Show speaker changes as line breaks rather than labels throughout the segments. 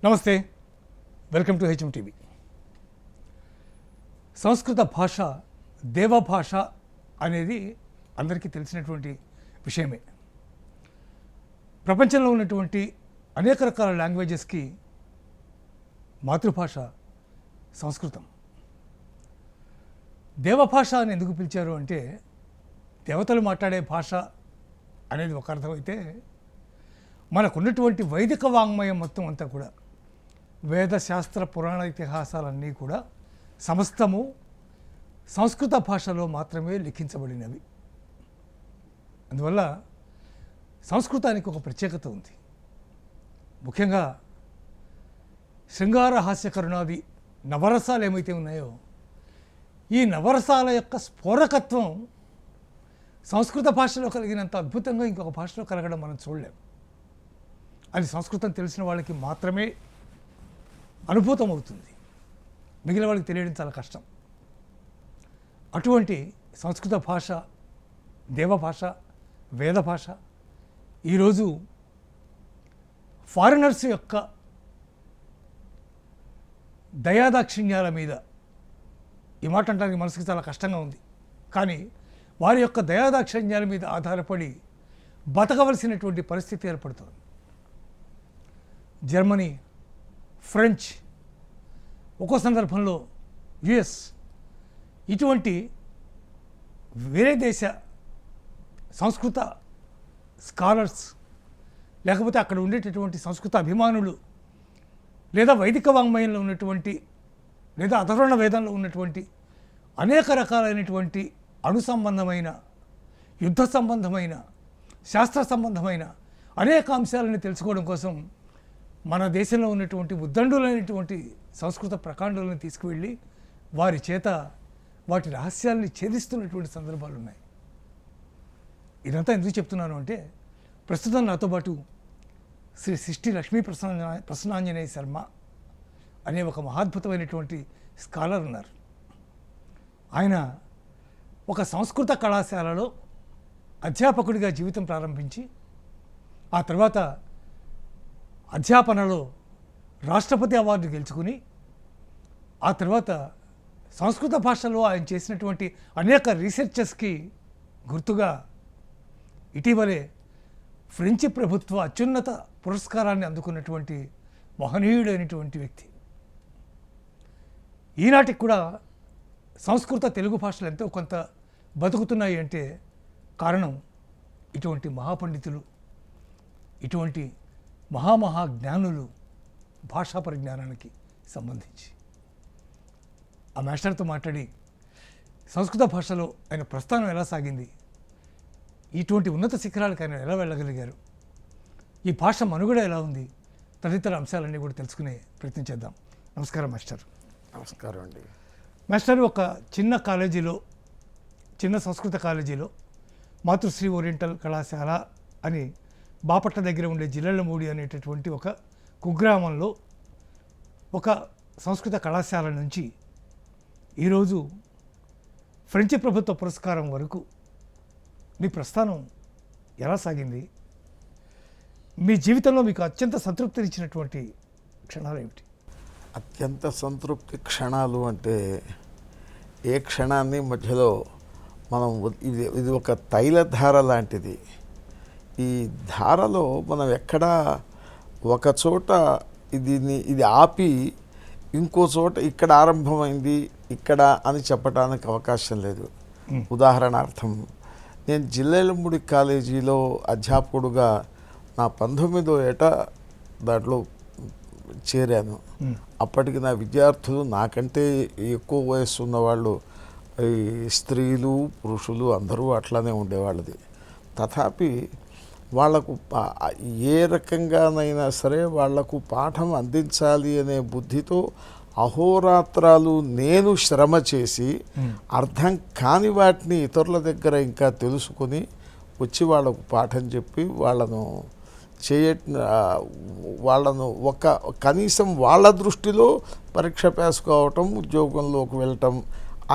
నమస్తే, welcome to HM TV. సంస్కృత భాష దేవభాష అనేది అందరికీ తెలిసినటువంటి విషయమే. ప్రపంచంలో ఉన్నటువంటి అనేక రకాల లాంగ్వేజెస్కి మాతృభాష సంస్కృతం. దేవభాష అని ఎందుకు పిలిచారు అంటే, దేవతలు మాట్లాడే భాష అనేది ఒక అర్థం అయితే, మనకున్నటువంటి వైదిక వాంగ్మయం మొత్తం అంతా కూడా, వేద శాస్త్ర పురాణ ఇతిహాసాలన్నీ కూడా సమస్తము సంస్కృత భాషలో మాత్రమే లిఖించబడినవి. అందువల్ల సంస్కృతానికి ఒక ప్రత్యేకత ఉంది. ముఖ్యంగా శృంగార హాస్య కరుణాది నవరసాలు ఏమైతే ఉన్నాయో, ఈ నవరసాల యొక్క స్ఫోరకత్వం సంస్కృత భాషలో కలిగినంత అద్భుతంగా ఇంకొక భాషలో కలగడం మనం చూడలేం. అది సంస్కృతం తెలిసిన వాళ్ళకి మాత్రమే అనుభూతం అవుతుంది, మిగిలిన వాళ్ళకి తెలియడం చాలా కష్టం. అటువంటి సంస్కృత భాష, దేవభాష, వేద భాష ఈరోజు ఫారినర్స్ యొక్క దయాదాక్షిణ్యాల మీద, ఈ మాట అంటానికి మనసుకి చాలా కష్టంగా ఉంది, కానీ వారి యొక్క దయాదాక్షిణ్యాల మీద ఆధారపడి బతకవలసినటువంటి పరిస్థితి ఏర్పడుతుంది. జర్మనీ, ఫ్రెంచ్, ఒక్కో సందర్భంలో యుఎస్, ఇటువంటి వేరే దేశ సంస్కృత స్కాలర్స్, లేకపోతే అక్కడ ఉండేటటువంటి సంస్కృత అభిమానులు, లేదా వైదిక వాంగ్మయంలో ఉన్నటువంటి, లేదా అధర్వణ వేదంలో ఉన్నటువంటి అనేక రకాలైనటువంటి అణు సంబంధమైన, యుద్ధ సంబంధమైన, శాస్త్ర సంబంధమైన అనేక అంశాలను తెలుసుకోవడం కోసం మన దేశంలో ఉన్నటువంటి ఉద్దండులైనటువంటి సంస్కృత ప్రకాండులను తీసుకువెళ్ళి వారి చేత వాటి రహస్యాల్ని ఛేదిస్తున్నటువంటి సందర్భాలు ఉన్నాయి. ఇదంతా ఎందుకు చెప్తున్నాను అంటే, ప్రస్తుతం నాతో పాటు శ్రీ సిష్టి లక్ష్మీ ప్రసన్నాంజనేయ శర్మ అనే ఒక మహాద్భుతమైనటువంటి స్కాలర్ ఉన్నారు. ఆయన ఒక సంస్కృత కళాశాలలో అధ్యాపకుడిగా జీవితం ప్రారంభించి, ఆ తర్వాత అధ్యాపనలో రాష్ట్రపతి అవార్డు గెలుచుకుని, ఆ తర్వాత సంస్కృత భాషలో ఆయన చేసినటువంటి అనేక రీసెర్చెస్కి గుర్తుగా ఇటీవలే ఫ్రెంచి ప్రభుత్వ అత్యున్నత పురస్కారాన్ని అందుకున్నటువంటి మహనీయుడైనటువంటి వ్యక్తి. ఈనాటికి కూడా సంస్కృత తెలుగు భాషలు ఎంతో కొంత బతుకుతున్నాయి అంటే కారణం ఇటువంటి మహాపండితులు, ఇటువంటి మహాజ్ఞానులు భాషా పరిజ్ఞానానికి సంబంధించి. ఆ మాస్టర్తో మాట్లాడి సంస్కృత భాషలో ఆయన ప్రస్థానం ఎలా సాగింది, ఇటువంటి ఉన్నత శిఖరాలకు ఆయన ఎలా వెళ్ళగలిగారు, ఈ భాష మనుగడ ఎలా ఉంది, తదితర అంశాలన్నీ కూడా తెలుసుకునే ప్రయత్నం చేద్దాం. నమస్కారం మాస్టర్.
నమస్కారం అండి.
మాస్టర్, ఒక చిన్న కాలేజీలో, చిన్న సంస్కృత కాలేజీలో, మాతృశ్రీ ఓరియంటల్ కళాశాల అని బాపట్ల దగ్గర ఉండే జిల్లెళ్ళమూడి అనేటటువంటి ఒక కుగ్రామంలో ఒక సంస్కృత కళాశాల నుంచి ఈరోజు ఫ్రెంచి ప్రభుత్వ పురస్కారం వరకు మీ ప్రస్థానం ఎలా సాగింది? మీ జీవితంలో మీకు అత్యంత సంతృప్తినిచ్చినటువంటి క్షణాలు ఏమిటి?
అత్యంత సంతృప్తి క్షణాలు అంటే, ఏ క్షణాన్ని మధ్యలో మనం ఇది ఒక తైలధార లాంటిది. ఈ ధారలో మనం ఎక్కడా ఒక చోట ఇది ఆపి ఇంకో చోట ఇక్కడ ఆరంభమైంది ఇక్కడ అని చెప్పడానికి అవకాశం లేదు. ఉదాహరణార్థం, నేను జిల్లెళ్ళమూడి కాలేజీలో అధ్యాపకుడుగా నా 19వ ఏట దాంట్లో చేరాను. అప్పటికి నా విద్యార్థులు నాకంటే ఎక్కువ వయస్సు ఉన్నవాళ్ళు, ఈ స్త్రీలు పురుషులు అందరూ అట్లానే ఉండేవాళ్ళది. తథాపి వాళ్లకు ఏ రకంగానైనా సరే వాళ్లకు పాఠం అందించాలి అనే బుద్ధితో అహోరాత్రాలు నేను శ్రమ చేసి అర్థం కాని వాటిని ఇతరుల దగ్గర ఇంకా తెలుసుకొని వచ్చి వాళ్లకు పాఠం చెప్పి వాళ్ళను ఒక కనీసం వాళ్ళ దృష్టిలో పరీక్ష పాస్ కావటం, ఉద్యోగంలోకి వెళ్ళటం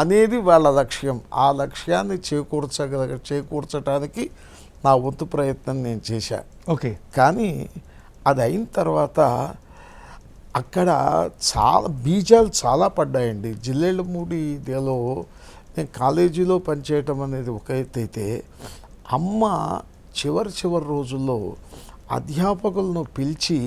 అనేది వాళ్ళ లక్ష్యం. ఆ లక్ష్యాన్ని చేకూర్చడానికి నా వంతు ప్రయత్నం నేను చేశాను.
ఓకే.
కానీ అది అయిన తర్వాత అక్కడ చాలా బీజాలు చాలా పడ్డాయండి. జిల్లెళ్ళమూడిలో నేను కాలేజీలో పనిచేయటం అనేది ఒక ఎత్తు అయితే, అమ్మ చివరి రోజుల్లో అధ్యాపకులను పిలిచి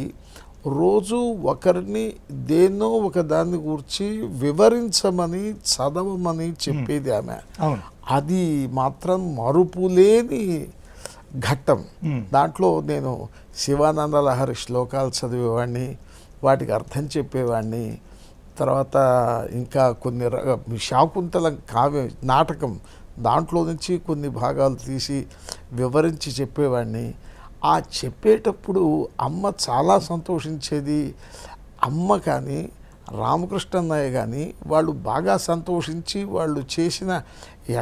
రోజు ఒకరిని దేన్నో ఒక దాన్ని గురించి వివరించమని చదవమని చెప్పేది ఆమె.
అవును.
అది మాత్రం మరుపులేని ఘట్టం. దాంట్లో నేను శివానంద లహరి శ్లోకాలు చదివేవాడిని, వాటికి అర్థం చెప్పేవాడిని. తర్వాత ఇంకా కొన్ని శాకుంతలం కావ్య నాటకం, దాంట్లో నుంచి కొన్ని భాగాలు తీసి వివరించి చెప్పేవాడిని. ఆ చెప్పేటప్పుడు అమ్మ చాలా సంతోషించేది. అమ్మ కానీ రామకృష్ణన్నయ్య కానీ వాళ్ళు బాగా సంతోషించి వాళ్ళు చేసిన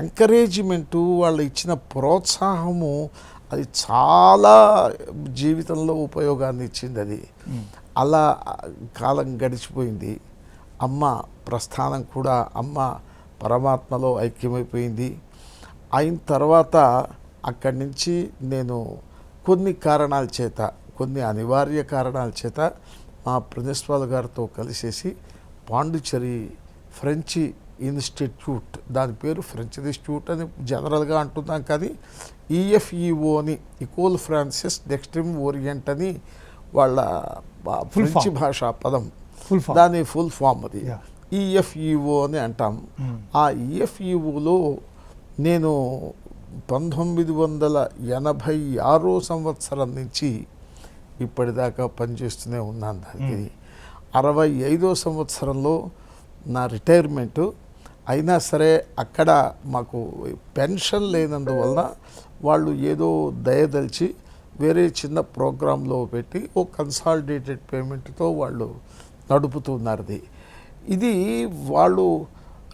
ఎంకరేజ్మెంటు, వాళ్ళు ఇచ్చిన ప్రోత్సాహము అది చాలా జీవితంలో ఉపయోగాన్ని ఇచ్చింది. అది అలా కాలం గడిచిపోయింది. అమ్మ ప్రస్థానం కూడా అమ్మ పరమాత్మలో ఐక్యమైపోయింది. అయిన తర్వాత అక్కడి నుంచి నేను కొన్ని కారణాల చేత, కొన్ని అనివార్య కారణాల చేత మా ప్రిన్సిపాల్ గారితో కలిసేసి పాండిచ్చేరి ఫ్రెంచి ఇన్స్టిట్యూట్, దాని పేరు ఫ్రెంచ్ ఇన్స్టిట్యూట్ అని జనరల్గా అంటున్నాం, కానీ ఈఎఫ్ఈఓ అని, ఇకోల్ ఫ్రాన్సిస్ డెక్స్ట్రిమ్ ఓరియంట్ అని వాళ్ళ ఫ్రెంచి భాషా పదం, దాని ఫుల్ ఫామ్ అది ఈఎఫ్ఈఓ అని అంటాం. ఆ ఈఎఫ్ఈఓలో నేను 1986 సంవత్సరం నుంచి ఇప్పటిదాకా పనిచేస్తూనే ఉన్నాను. దానికి 65వ సంవత్సరంలో నా రిటైర్మెంటు అయినా సరే అక్కడ మాకు పెన్షన్ లేనందువల్ల వాళ్ళు ఏదో దయదలిచి వేరే చిన్న ప్రోగ్రాంలో పెట్టి ఓ కన్సాలిడేటెడ్ పేమెంట్తో వాళ్ళు నడుపుతున్నారు. ఇది వాళ్ళు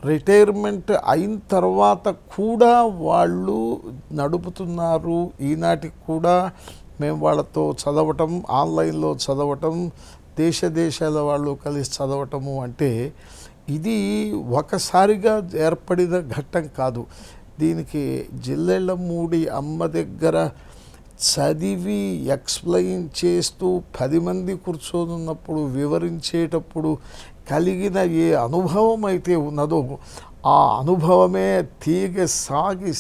రిటైర్మెంట్ అయిన తర్వాత కూడా వాళ్ళు నడుపుతున్నారు. ఈనాటికి కూడా మేము వాళ్ళతో చదవటం, ఆన్లైన్లో చదవటం, దేశాల వాళ్ళు కలిసి చదవటము అంటే ఇది ఒకసారిగా ఏర్పడిన ఘట్టం కాదు. దీనికి జిల్లెళ్ళమూడి అమ్మ దగ్గర చదివి ఎక్స్ప్లెయిన్ చేస్తూ 10 మంది కూర్చోనున్నప్పుడు వివరించేటప్పుడు కలిగిన ఏ అనుభవం అయితే ఉన్నదో ఆ అనుభవమే తీగ సాగి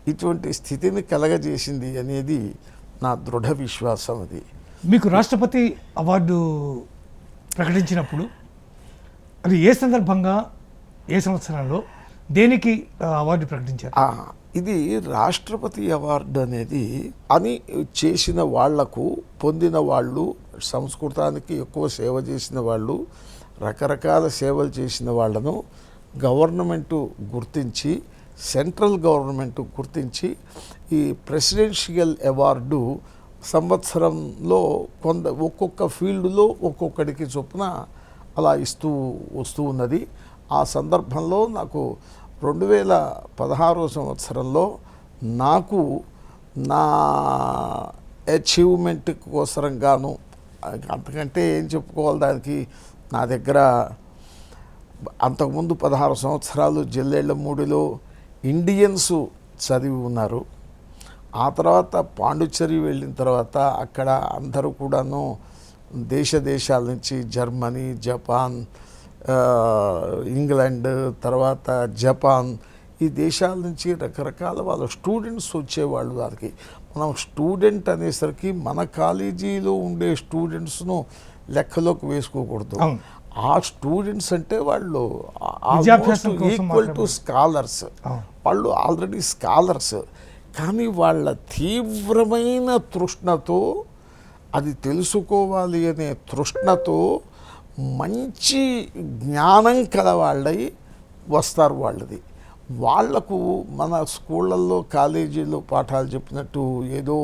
ఇటువంటి స్థితిని కలగజేసింది అనేది నా దృఢ విశ్వాసం. అది
మీకు రాష్ట్రపతి అవార్డు ప్రకటించినప్పుడు అది ఏ సందర్భంగా, ఏ సంవత్సరంలో, దేనికి అవార్డు ప్రకటించారు?
ఇది రాష్ట్రపతి అవార్డు అనేది అని చేసిన వాళ్లకు, పొందిన వాళ్ళు, సంస్కృతానికి ఎక్కువ సేవ చేసిన వాళ్ళు, రకరకాల సేవలు చేసిన వాళ్ళను గవర్నమెంటు గుర్తించి, సెంట్రల్ గవర్నమెంట్ గుర్తించి ఈ ప్రెసిడెన్షియల్ అవార్డు సంవత్సరంలో ఒక్కొక్క ఫీల్డ్లో ఒక్కొక్కడికి చొప్పున అలా వస్తూ ఉన్నది. ఆ సందర్భంలో నాకు 2016 సంవత్సరంలో నాకు నా అచీవ్మెంట్ కోసరంగాను, అంతకంటే ఏం చెప్పుకోవాలి దానికి, నా దగ్గర అంతకుముందు 16 సంవత్సరాలు జిల్లెళ్ళమూడిలో ఇండియన్స్ చదివి ఉన్నారు. ఆ తర్వాత పాండిచ్చేరి వెళ్ళిన తర్వాత అక్కడ అందరూ కూడాను దేశాల నుంచి జర్మనీ, జపాన్, ఇంగ్లాండ్, తర్వాత జపాన్, ఈ దేశాల నుంచి రకరకాల వాళ్ళ స్టూడెంట్స్ వచ్చేవాళ్ళు. దానికి మనం స్టూడెంట్ అనేసరికి మన కాలేజీలో ఉండే స్టూడెంట్స్ను లెక్కలోకి వేసుకోకూడదు. ఆ స్టూడెంట్స్ అంటే వాళ్ళు ఈక్వల్ టు స్కాలర్స్, వాళ్ళు ఆల్రెడీ స్కాలర్స్. కానీ వాళ్ళ తీవ్రమైన తృష్ణతో, అది తెలుసుకోవాలి అనే తృష్ణతో మంచి జ్ఞానం కలవాళ్ళై వస్తారు. వాళ్లకు మన స్కూళ్ళల్లో, కాలేజీల్లో పాఠాలు చెప్పినట్టు ఏదో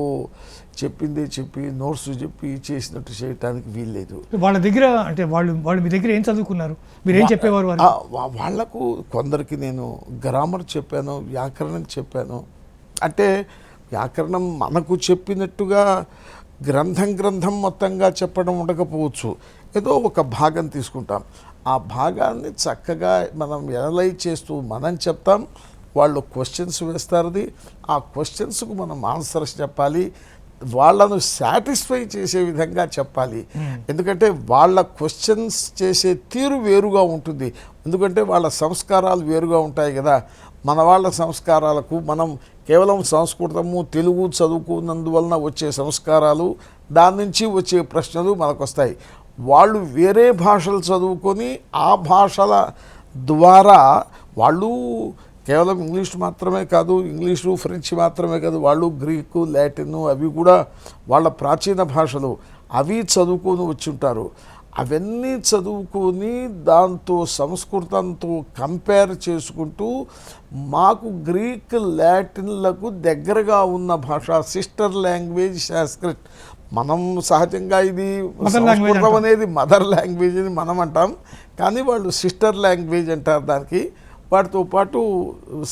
చెప్పిందే చెప్పి నోట్స్ చెప్పి చేసినట్టు చేయటానికి వీల్లేదు.
వాళ్ళ దగ్గర అంటే వాళ్ళు మీ దగ్గర ఏం చదువుకున్నారు, మీరు ఏం చెప్పేవారు?
వాళ్లకు కొందరికి నేను గ్రామర్ చెప్పాను, వ్యాకరణం చెప్పాను. అంటే వ్యాకరణం మనకు చెప్పినట్టుగా గ్రంథం మొత్తంగా చెప్పడం ఉండకపోవచ్చు, ఏదో ఒక భాగం తీసుకుంటాం. ఆ భాగాన్ని చక్కగా మనం ఎనలైజ్ చేస్తూ మనం చెప్తాం, వాళ్ళు క్వశ్చన్స్ వేస్తారు, ఆ క్వశ్చన్స్కు మనం ఆన్సర్స్ చెప్పాలి. వాళ్ళను సాటిస్ఫై చేసే విధంగా చెప్పాలి. ఎందుకంటే వాళ్ళ క్వశ్చన్స్ చేసే తీరు వేరుగా ఉంటుంది. ఎందుకంటే వాళ్ళ సంస్కారాలు వేరుగా ఉంటాయి కదా. మన వాళ్ళ సంస్కారాలకు మనం కేవలం సంస్కృతము తెలుగు చదువుకున్నందువలన వచ్చే సంస్కారాలు, దాని నుంచి వచ్చే ప్రశ్నలు మనకు వస్తాయి. వాళ్ళు వేరే భాషలు చదువుకొని ఆ భాషల ద్వారా వాళ్ళు కేవలం ఇంగ్లీష్ మాత్రమే కాదు, ఇంగ్లీషు ఫ్రెంచ్ మాత్రమే కాదు, వాళ్ళు గ్రీకు లాటిన్ అవి కూడా వాళ్ళ ప్రాచీన భాషలు అవి చదువుకొని వచ్చి ఉంటారు. అవన్నీ చదువుకొని దాంతో సంస్కృతంతో కంపేర్ చేసుకుంటూ మాకు గ్రీక్ లాటిన్లకు దగ్గరగా ఉన్న భాష సిస్టర్ లాంగ్వేజ్ సాంస్క్రిట్. మనం సహజంగా ఇది సంస్కృతం అనేది మదర్ లాంగ్వేజ్ అని మనం అంటాం, కానీ వాళ్ళు సిస్టర్ లాంగ్వేజ్ అంటారు దానికి. వాటితో పాటు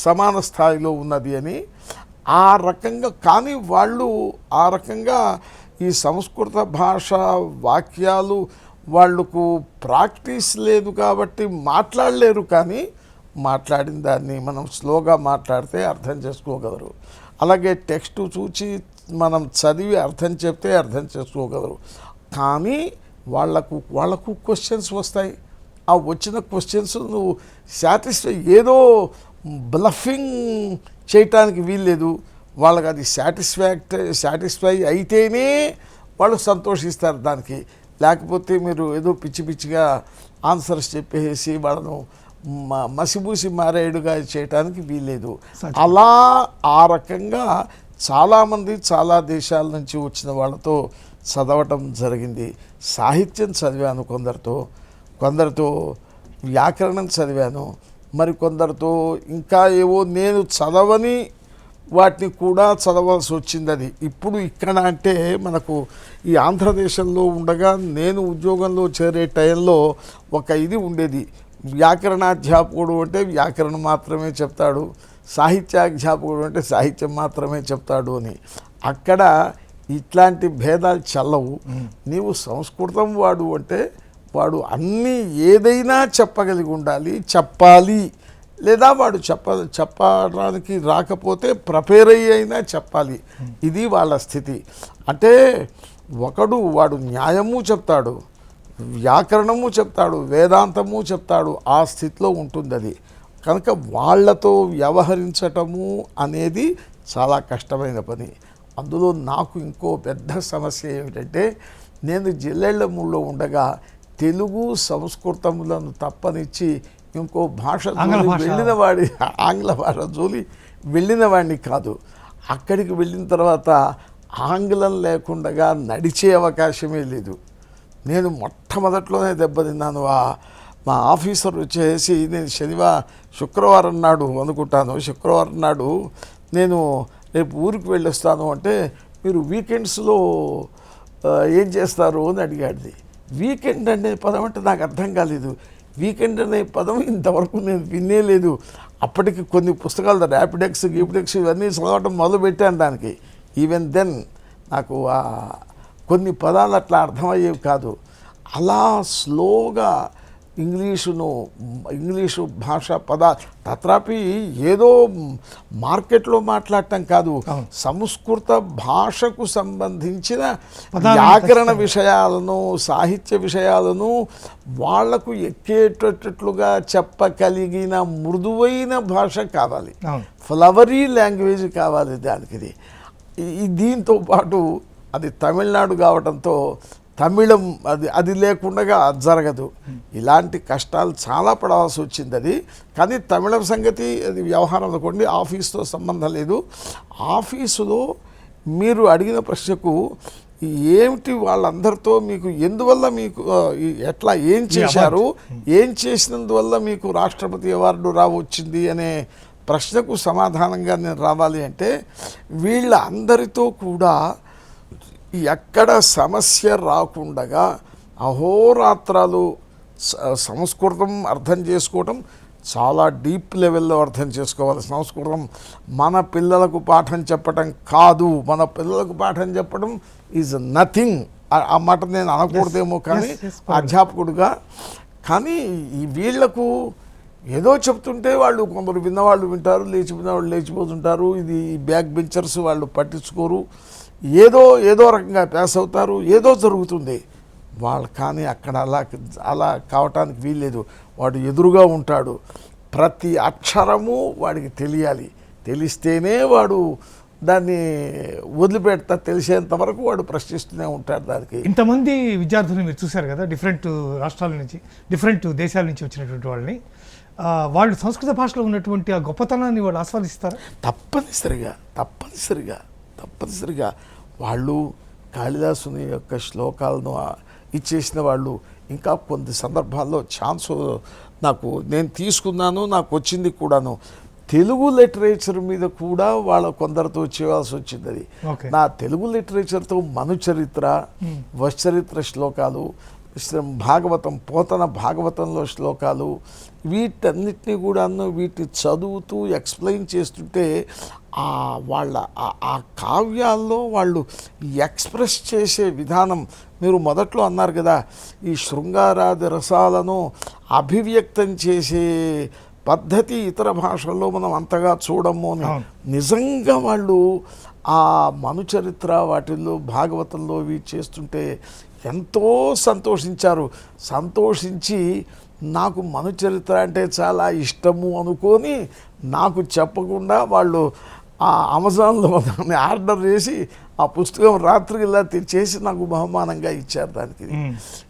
సమాన స్థాయిలో ఉన్నది అని ఆ రకంగా. కానీ వాళ్ళు ఆ రకంగా ఈ సంస్కృత భాష వాక్యాలు వాళ్ళకు ప్రాక్టీస్ లేదు కాబట్టి మాట్లాడలేరు. కానీ మాట్లాడిన దాన్ని మనం స్లోగా మాట్లాడితే అర్థం చేసుకోగలరు. అలాగే టెక్స్ట్ చూచి మనం చదివి అర్థం చెప్తే అర్థం చేసుకోగలరు. కానీ వాళ్ళకు క్వశ్చన్స్ వస్తాయి. ఆ వచ్చిన క్వశ్చన్స్ నువ్వు ఏదో బ్లఫింగ్ చేయటానికి వీల్లేదు. వాళ్ళకి అది సాటిస్ఫై అయితేనే వాళ్ళు సంతోషిస్తారు దానికి. లేకపోతే మీరు ఏదో పిచ్చి పిచ్చిగా ఆన్సర్స్ చెప్పేసి వాళ్ళను మసిబూసి మారేడుగా చేయటానికి వీల్లేదు. అలా ఆ రకంగా చాలామంది చాలా దేశాల నుంచి వచ్చిన వాళ్ళతో చదవటం జరిగింది. సాహిత్యం చదివాను కొందరితో వ్యాకరణం చదివాను, మరి కొందరితో ఇంకా ఏవో నేను చదవని వాటిని కూడా చదవాల్సి వచ్చింది. అది ఇప్పుడు ఇక్కడ అంటే మనకు ఈ ఆంధ్రదేశంలో ఉండగా నేను ఉద్యోగంలో చేరే టైంలో ఒక ఇది ఉండేది. వ్యాకరణాధ్యాపకుడు అంటే వ్యాకరణం మాత్రమే చెప్తాడు, సాహిత్యాధ్యాపకుడు అంటే సాహిత్యం మాత్రమే చెప్తాడు అని. అక్కడ ఇట్లాంటి భేదాలు చల్లవు. నీవు సంస్కృతం వాడు అంటే వాడు అన్నీ ఏదైనా చెప్పగలిగి ఉండాలి, చెప్పాలి. లేదా వాడు చెప్పడానికి రాకపోతే ప్రిపేర్ అయినా చెప్పాలి. ఇది వాళ్ళ స్థితి. అంటే వాడు న్యాయము చెప్తాడు, వ్యాకరణము చెప్తాడు, వేదాంతము చెప్తాడు. ఆ స్థితిలో ఉంటుంది అది. కనుక వాళ్ళతో వ్యవహరించటము అనేది చాలా కష్టమైన పని. అందులో నాకు ఇంకో పెద్ద సమస్య ఏమిటంటే, నేను జిల్లెళ్ళమూళ్ళలో ఉండగా తెలుగు సంస్కృతములను తప్పనిచ్చి ఇంకో భాష వెళ్ళిన వాడి ఆంగ్ల భాష జోలి వెళ్ళిన వాడిని కాదు. అక్కడికి వెళ్ళిన తర్వాత ఆంగ్లం లేకుండా నడిచే అవకాశమే లేదు. నేను మొట్టమొదట్లోనే దెబ్బతిన్నాను. మా ఆఫీసర్ వచ్చేసి నేను శుక్రవారం నాడు అనుకుంటాను, శుక్రవారం నాడు నేను రేపు ఊరికి వెళ్ళొస్తాను అంటే, మీరు వీకెండ్స్లో ఏం చేస్తారు అని అడిగాడు. వీకెండ్ అనే పదం అంటే నాకు అర్థం కాలేదు. వీకెండ్ అనే పదం ఇంతవరకు నేను వినేలేదు. అప్పటికి కొన్ని పుస్తకాలు ర్యాపిడెక్స్ గిపిడెక్స్ ఇవన్నీ చదవటం మొదలుపెట్టాను దానికి. ఈవెన్ దెన్ నాకు కొన్ని పదాలు అట్లా అర్థమయ్యేవి కాదు. అలా స్లోగా ఇంగ్లీషు భాష తత్రాపి ఏదో మార్కెట్లో మాట్లాడటం కాదు, సంస్కృత భాషకు సంబంధించిన వ్యాకరణ విషయాలను, సాహిత్య విషయాలను వాళ్లకు ఎక్కేటట్లుగా చెప్పగలిగిన మృదువైన భాష కావాలి, ఫ్లవరీ లాంగ్వేజ్ కావాలి దానికి. దీంతో పాటు అది తమిళనాడు కావడంతో తమిళం అది లేకుండా జరగదు. ఇలాంటి కష్టాలు చాలా పడాల్సి వచ్చింది అది. కానీ తమిళం సంగతి అది వ్యవహారం అనుకోండి, ఆఫీస్తో సంబంధం లేదు. ఆఫీసులో మీరు అడిగిన ప్రశ్నకు ఏమిటి వాళ్ళందరితో మీకు ఎందువల్ల మీకు ఎట్లా ఏం చేశారు, ఏం చేసినందువల్ల మీకు రాష్ట్రపతి అవార్డు రావచ్చింది అనే ప్రశ్నకు సమాధానంగా నేను రావాలి అంటే, వీళ్ళందరితో కూడా ఎక్కడ సమస్య రాకుండా అహోరాత్రాలు సంస్కృతం అర్థం చేసుకోవటం చాలా డీప్ లెవెల్లో అర్థం చేసుకోవాలి. సంస్కృతం మన పిల్లలకు పాఠం చెప్పటం కాదు, మన పిల్లలకు పాఠం చెప్పడం ఈజ్ నథింగ్. ఆ మాట నేను అనకూడదేమో కానీ అధ్యాపకుడుగా. కానీ వీళ్లకు ఏదో చెప్తుంటే వాళ్ళు కొందరు విన్నవాళ్ళు వింటారు, లేచిపోయిన వాళ్ళు లేచిపోతుంటారు. ఇది బ్యాక్ బెంచర్స్ వాళ్ళు పట్టించుకోరు. ఏదో రకంగా పాస్ అవుతారు, ఏదో జరుగుతుంది. వాళ్ళు కానీ అక్కడ అలా కావటానికి వీల్లేదు. వాడు ఎదురుగా ఉంటాడు, ప్రతి అక్షరము వాడికి తెలియాలి. తెలిస్తేనే వాడు దాన్ని వదిలిపెడతా, తెలిసేంత వరకు వాడు ప్రశ్నిస్తూనే ఉంటాడు దానికి.
ఇంతమంది విద్యార్థులు మీరు చూశారు కదా, డిఫరెంట్ రాష్ట్రాల నుంచి, డిఫరెంట్ దేశాల నుంచి వచ్చినటువంటి వాళ్ళని. వాళ్ళు సంస్కృత భాషలో ఉన్నటువంటి ఆ గొప్పతనాన్ని వాళ్ళు ఆస్వాదిస్తారు.
తప్పనిసరిగా వాళ్ళు కాళిదాసుని యొక్క శ్లోకాలను ఇచ్చేసిన వాళ్ళు. ఇంకా కొన్ని సందర్భాల్లో ఛాన్స్ నేను తీసుకున్నాను, నాకు వచ్చింది కూడాను. తెలుగు లిటరేచర్ మీద కూడా వాళ్ళ కొందరితో చేయాల్సి వచ్చింది. అది నా తెలుగు లిటరేచర్తో మనుచరిత్ర, వశ్చరిత్ర శ్లోకాలు, భాగవతం, పోతన భాగవతంలో శ్లోకాలు, వీటన్నిటినీ కూడాను వీటిని చదువుతూ ఎక్స్ప్లెయిన్ చేస్తుంటే వాళ్ళ ఆ కావ్యాల్లో వాళ్ళు ఎక్స్ప్రెస్ చేసే విధానం, మీరు మొదట్లో అన్నారు కదా, ఈ శృంగారాది రసాలను అభివ్యక్తం చేసే పద్ధతి ఇతర భాషల్లో మనం అంతగా చూడము అని. నిజంగా వాళ్ళు ఆ మనుచరిత్ర వాటిల్లో భాగవతంలో ఇవి చేస్తుంటే ఎంతో సంతోషించి నాకు మనుచరిత్ర అంటే చాలా ఇష్టము అనుకొని నాకు చెప్పకుండా వాళ్ళు ఆ అమెజాన్లో దాన్ని ఆర్డర్ చేసి ఆ పుస్తకం రాత్రికి ఇలా తెచ్చేసి నాకు బహుమానంగా ఇచ్చారు దానికి.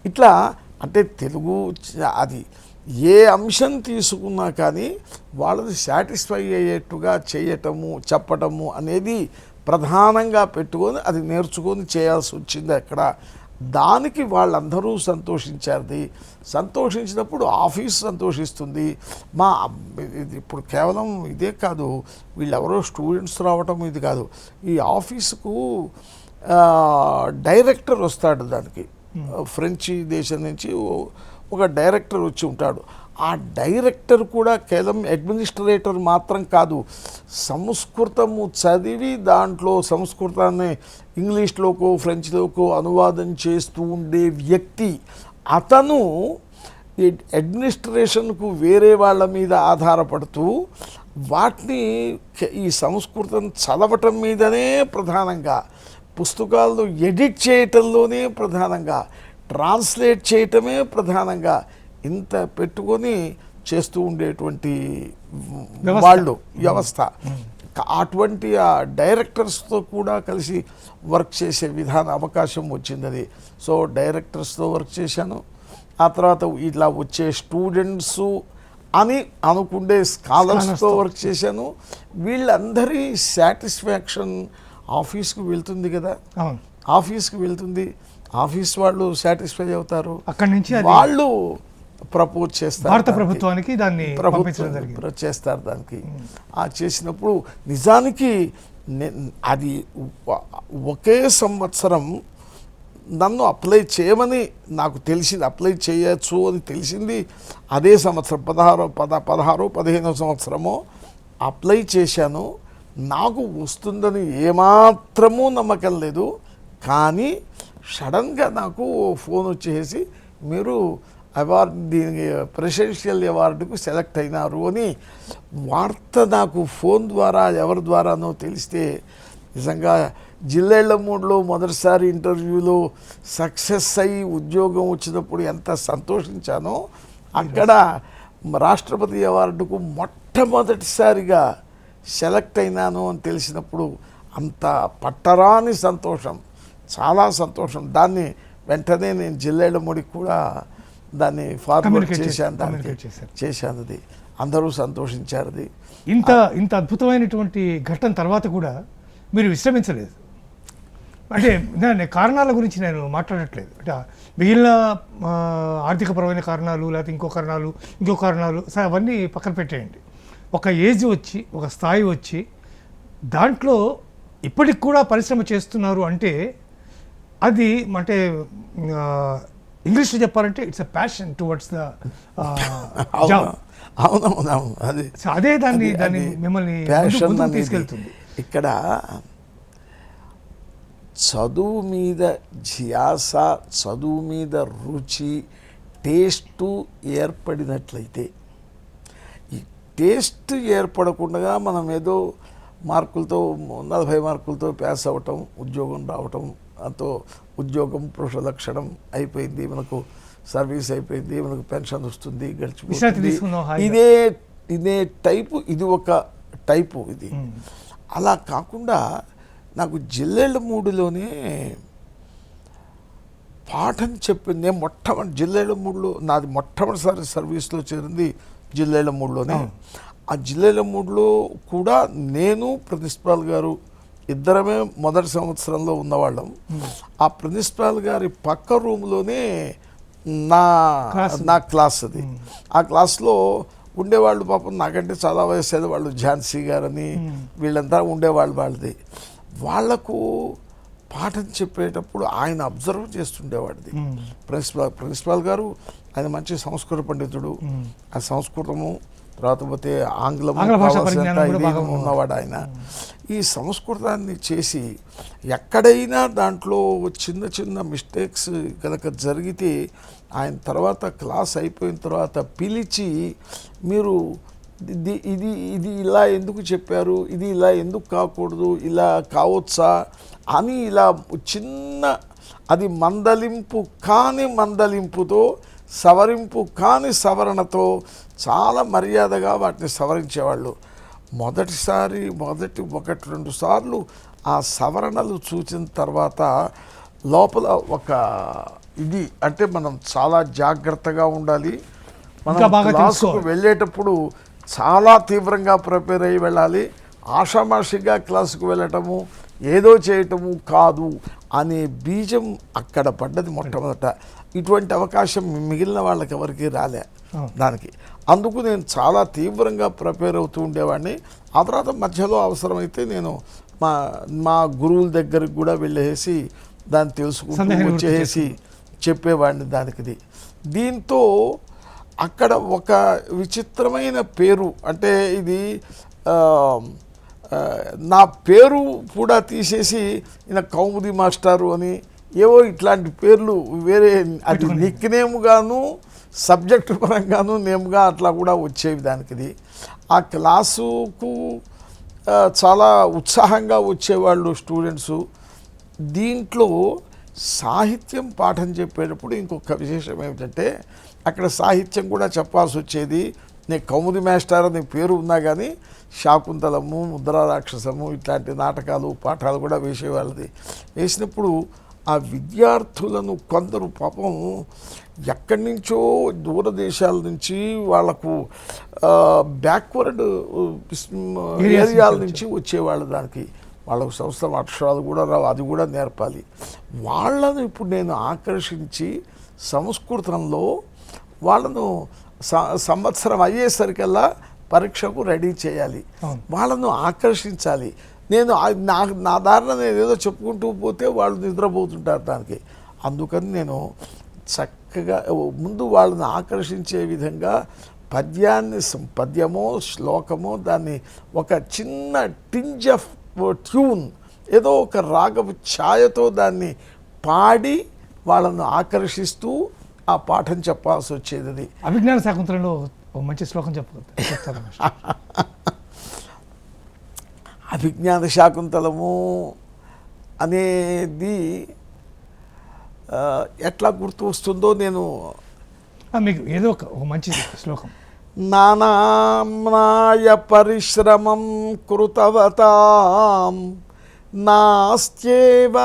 ఇట్లా అంటే తెలుగు అది ఏ అంశం తీసుకున్నా కానీ వాళ్ళది సాటిస్ఫై అయ్యేట్టుగా చెప్పటము అనేది ప్రధానంగా పెట్టుకొని అది నేర్చుకొని చేయాల్సి వచ్చింది అక్కడ. దానికి వాళ్ళందరూ సంతోషించినప్పుడు ఆఫీస్ సంతోషిస్తుంది. ఇప్పుడు కేవలం ఇదే కాదు, వీళ్ళెవరో స్టూడెంట్స్ రావటం ఇది కాదు, ఈ ఆఫీసుకు డైరెక్టర్ వస్తాడు. దానికి ఫ్రెంచ్ దేశం నుంచి ఒక డైరెక్టర్ వచ్చి ఉంటాడు. ఆ డైరెక్టర్ కూడా కేవలం అడ్మినిస్ట్రేటర్ మాత్రం కాదు, సంస్కృతము చదివి దాంట్లో సంస్కృతాన్ని ఇంగ్లీష్లోకో ఫ్రెంచ్లోకో అనువాదం చేస్తూ ఉండే వ్యక్తి. అతను అడ్మినిస్ట్రేషన్కు వేరే వాళ్ళ మీద ఆధారపడుతూ వాటిని ఈ సంస్కృతం చదవటం మీదనే ప్రధానంగా, పుస్తకాలను ఎడిట్ చేయటంలోనే ప్రధానంగా, ట్రాన్స్లేట్ చేయటమే ప్రధానంగా ఇంత పెట్టుకొని చేస్తూ ఉండేటువంటి వాళ్ళు వ్యవస్థ. అటువంటి ఆ డైరెక్టర్స్తో కూడా కలిసి వర్క్ చేసే అవకాశం వచ్చింది అది. సో డైరెక్టర్స్తో వర్క్ చేశాను. ఆ తర్వాత ఇట్లా వచ్చే స్టూడెంట్స్ అని అనుకుండే స్కాలర్స్తో వర్క్ చేశాను. వీళ్ళందరి సాటిస్ఫాక్షన్ ఆఫీస్కి వెళ్తుంది కదా, ఆఫీస్ వాళ్ళు సాటిస్ఫై అవుతారు.
అక్కడి నుంచి
వాళ్ళు ప్రపోజ్ చేస్తారు
భారత ప్రభుత్వానికి, దాన్ని
చేస్తారు. దానికి చేసినప్పుడు నిజానికి అది ఒకే సంవత్సరం నన్ను అప్లై చేయమని నాకు తెలిసింది, అప్లై చేయొచ్చు అని తెలిసింది అదే సంవత్సరం 16-15 సంవత్సరమో అప్లై చేశాను. నాకు వస్తుందని ఏమాత్రమూ నమ్మకం లేదు. కానీ సడన్గా నాకు ఫోన్ వచ్చేసి మీరు దీనికి ప్రెసిడెన్షియల్ అవార్డుకు సెలెక్ట్ అయినారు అని వార్త నాకు ఫోన్ ద్వారా ఎవరి ద్వారానో తెలిస్తే నిజంగా జిల్లేళ్లమూడిలో మొదటిసారి ఇంటర్వ్యూలో సక్సెస్ అయ్యి ఉద్యోగం వచ్చినప్పుడు ఎంత సంతోషించానో, అక్కడ రాష్ట్రపతి అవార్డుకు మొట్టమొదటిసారిగా సెలెక్ట్ అయినాను అని తెలిసినప్పుడు అంత పట్టరాని సంతోషం, చాలా సంతోషం. దాన్ని వెంటనే నేను జిల్లేళ్లమూడికి కూడా దాన్ని ఫార్వర్డ్ చేశాను. అది అందరూ సంతోషించారు. అది
ఇంత అద్భుతమైనటువంటి ఘట్టం తర్వాత కూడా మీరు విశ్రమించలేదు. అంటే కారణాల గురించి నేను మాట్లాడట్లేదు. అంటే మిగిలిన ఆర్థికపరమైన కారణాలు, లేకపోతే ఇంకో కారణాలు అవన్నీ పక్కన పెట్టేయండి. ఒక ఏజ్ వచ్చి, ఒక స్థాయి వచ్చి, దాంట్లో ఇప్పటికి కూడా పరిశ్రమ చేస్తున్నారు అంటే అది అంటే ఇంగ్లీష్లో చెప్పాలంటే it's a passion towards the job.
అవునవునవును,
అదే దాన్ని మిమ్మల్ని తీసుకెళ్తుంది.
ఇక్కడ చదువు మీద ధ్యాస, చదువు మీద రుచి, టేస్టు ఏర్పడినట్లయితే, ఈ టేస్ట్ ఏర్పడకుండా మనం ఏదో మార్కులతో 40 మార్కులతో పాస్ అవ్వటం, ఉద్యోగం రావటం, అంతో ఉద్యోగం పురుష లక్షణం అయిపోయింది, మనకు సర్వీస్ అయిపోయింది, మనకు పెన్షన్ వస్తుంది,
విశ్రాంతి
గడిచిపోతుంది.
తీసుకుందాం హాయిగా.
ఇదే టైపు, ఇది ఒక టైపు ఇది. అలా కాకుండా నాకు జిల్లేళ్ళమూడిలోనే పాఠం చెప్పింది. నేను జిల్లేళ్ళమూడిలో నాది మొట్టమొదటిసారి సర్వీస్లో చేరింది జిల్లేళ్ళమూడిలోనే. ఆ జిల్లేళ్ళమూడిలో కూడా నేను ప్రిన్సిపాల్ గారు ఇద్దరమే మొదటి సంవత్సరంలో ఉన్నవాళ్ళం. ఆ ప్రిన్సిపాల్ గారి పక్క రూమ్లోనే నా క్లాస్ అది. ఆ క్లాస్లో ఉండేవాళ్ళు పాపం నాకంటే చాలా వయసు వాళ్ళు, ఝాన్సీ గారని వీళ్ళంతా ఉండేవాళ్ళు. వాళ్లకు పాఠం చెప్పేటప్పుడు ఆయన అబ్జర్వ్ చేస్తుండేవాడిది ప్రిన్సిపాల్ గారు. ఆయన మంచి సంస్కృత పండితుడు. ఆ సంస్కృతము తర్వాత పోతే ఆంగ్ల భాష ఉన్నవాడు ఆయన. ఈ సంస్కృతాన్ని చేసి ఎక్కడైనా దాంట్లో చిన్న చిన్న మిస్టేక్స్ కనుక జరిగితే ఆయన తర్వాత క్లాస్ అయిపోయిన తర్వాత పిలిచి, మీరు ఇది ఇలా ఎందుకు చెప్పారు, ఇది ఇలా ఎందుకు కాకూడదు, ఇలా కావచ్చా అని ఇలా చిన్న అది మందలింపు కాని మందలింపుతో, సవరింపు కాని సవరణతో చాలా మర్యాదగా వాటిని సవరించేవాళ్ళు. మొదటి 1-2 సార్లు ఆ సవరణలు చూసిన తర్వాత లోపల ఒక ఇది అంటే మనం చాలా జాగ్రత్తగా ఉండాలి. మనం క్లాసుకు వెళ్ళేటప్పుడు చాలా తీవ్రంగా ప్రిపేర్ అయ్యి వెళ్ళాలి. ఆషామాషిగా క్లాసుకు వెళ్ళటము, ఏదో చేయటము కాదు అనే బీజం అక్కడ పడ్డది మొట్టమొదట. ఇటువంటి అవకాశం మిగిలిన వాళ్ళకి ఎవరికి రాలే దానికి. అందుకు నేను చాలా తీవ్రంగా ప్రిపేర్ అవుతూ ఉండేవాడిని. ఆ తర్వాత మధ్యలో అవసరమైతే నేను మా గురువుల దగ్గరికి కూడా వెళ్ళేసి దాన్ని తెలుసుకుంటూ వచ్చేసి చెప్పేవాడిని దానికి. దీంతో అక్కడ ఒక విచిత్రమైన పేరు, అంటే ఇది నా పేరు కూడా తీసేసి ఈయన కౌముది మాస్టారు అని ఏవో ఇట్లాంటి పేర్లు వేరే, అది నిక్ నేమ్గాను సబ్జెక్టు పరంగాను నేమ్గా అట్లా కూడా వచ్చేవి దానికి. ఆ క్లాసుకు చాలా ఉత్సాహంగా వచ్చేవాళ్ళు స్టూడెంట్సు. దీంట్లో సాహిత్యం పాఠం చెప్పేటప్పుడు ఇంకొక విశేషం ఏమిటంటే, అక్కడ సాహిత్యం కూడా చెప్పాల్సి వచ్చేది. నేను కౌముది మాస్టర్ అని పేరు ఉన్నా కానీ శాకుంతలము, ముద్రారాక్షసము ఇట్లాంటి నాటకాలు పాఠాలు కూడా వేసేవాళ్ళది. వేసినప్పుడు ఆ విద్యార్థులను కొందరు పాపం ఎక్కడి నుంచో దూరదేశాల నుంచి వాళ్ళకు బ్యాక్వర్డ్ ఏరియాల నుంచి వచ్చేవాళ్ళు. దానికి వాళ్ళకు సంవత్సరం అక్షరాలు కూడా రావు, అది కూడా నేర్పాలి. వాళ్ళను ఇప్పుడు నేను ఆకర్షించి సంస్కృతంలో వాళ్ళను సంవత్సరం అయ్యేసరికల్లా పరీక్షకు రెడీ చేయాలి, వాళ్ళను ఆకర్షించాలి. నేను నా దారిలో నేను ఏదో చెప్పుకుంటూ పోతే వాళ్ళు నిద్రపోతుంటారు దానికి. అందుకని నేను చక్కగా ముందు వాళ్ళని ఆకర్షించే విధంగా పద్యమో శ్లోకమో దాన్ని ఒక చిన్న టింజ్ ఆఫ్ ట్యూన్, ఏదో ఒక రాగపు ఛాయతో దాన్ని పాడి వాళ్ళను ఆకర్షిస్తూ ఆ పాఠం చెప్పాల్సి వచ్చేది.
అభిజ్ఞాన శాకుంతలంలో ఒక మంచి శ్లోకం చెప్తారు.
అభిజ్ఞాన శాకుంతలము అనేది ఎట్లా గుర్తు వస్తుందో నేను
మీకు ఏదో ఒక మంచి శ్లోకం.
నానామ్నాయ పరిశ్రమం కృతవతాం నాస్త్యేవ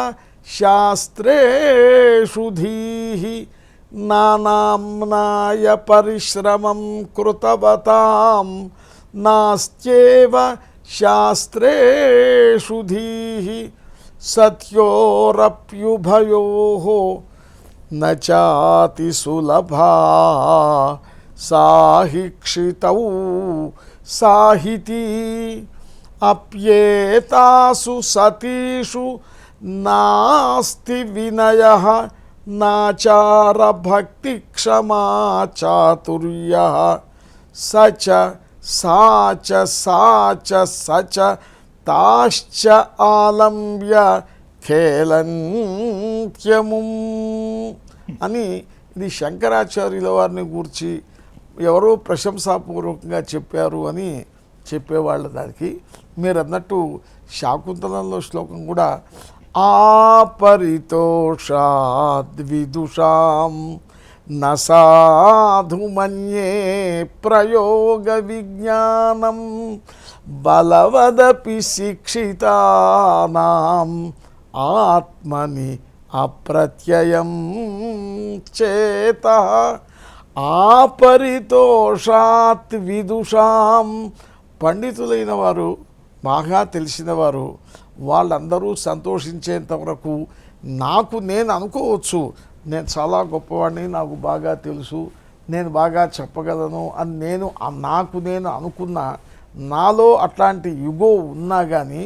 శాస్త్రేషు ధీః. నానామ్నాయ పరిశ్రమం కృతవతాం నాస్త్యేవ శాస్త్రేషు ధీః. సత్యోరప్యుభయోః నచాతి సులభా సాహిక్షితౌ సాహితీ. అప్యేతాసు సతీషు నాస్తి వినయః నాచార భక్తి క్షమా చాతుర్యః. సచ సాచ సాచ సచ తాశ్చ ఆలంబ్య ఖేళంత్యముం అని ఇది శంకరాచార్యుల వారిని గూర్చి ఎవరో ప్రశంసాపూర్వకంగా చెప్పారు అని చెప్పేవాళ్ళు దానికి. మీరు అన్నట్టు శాకుంతలంలో శ్లోకం కూడా ఆపరితోషాద్ విదుషాం న సాధు మన్యే ప్రయోగ విజ్ఞానం బలవదపి శిక్షితానాం ఆత్మని అప్రత్యయం చేత ఆపరితోషాత్ విదుషాం. పండితులైన వారు, బాగా తెలిసిన వారు, వాళ్ళందరూ సంతోషించేంత వరకు నాకు నేను అనుకోవచ్చు, నేను చాలా గొప్పవాడిని, నాకు బాగా తెలుసు, నేను బాగా చెప్పగలను అని నాకు నేను అనుకున్న, నాలో అట్లాంటి యుగో ఉన్నా కానీ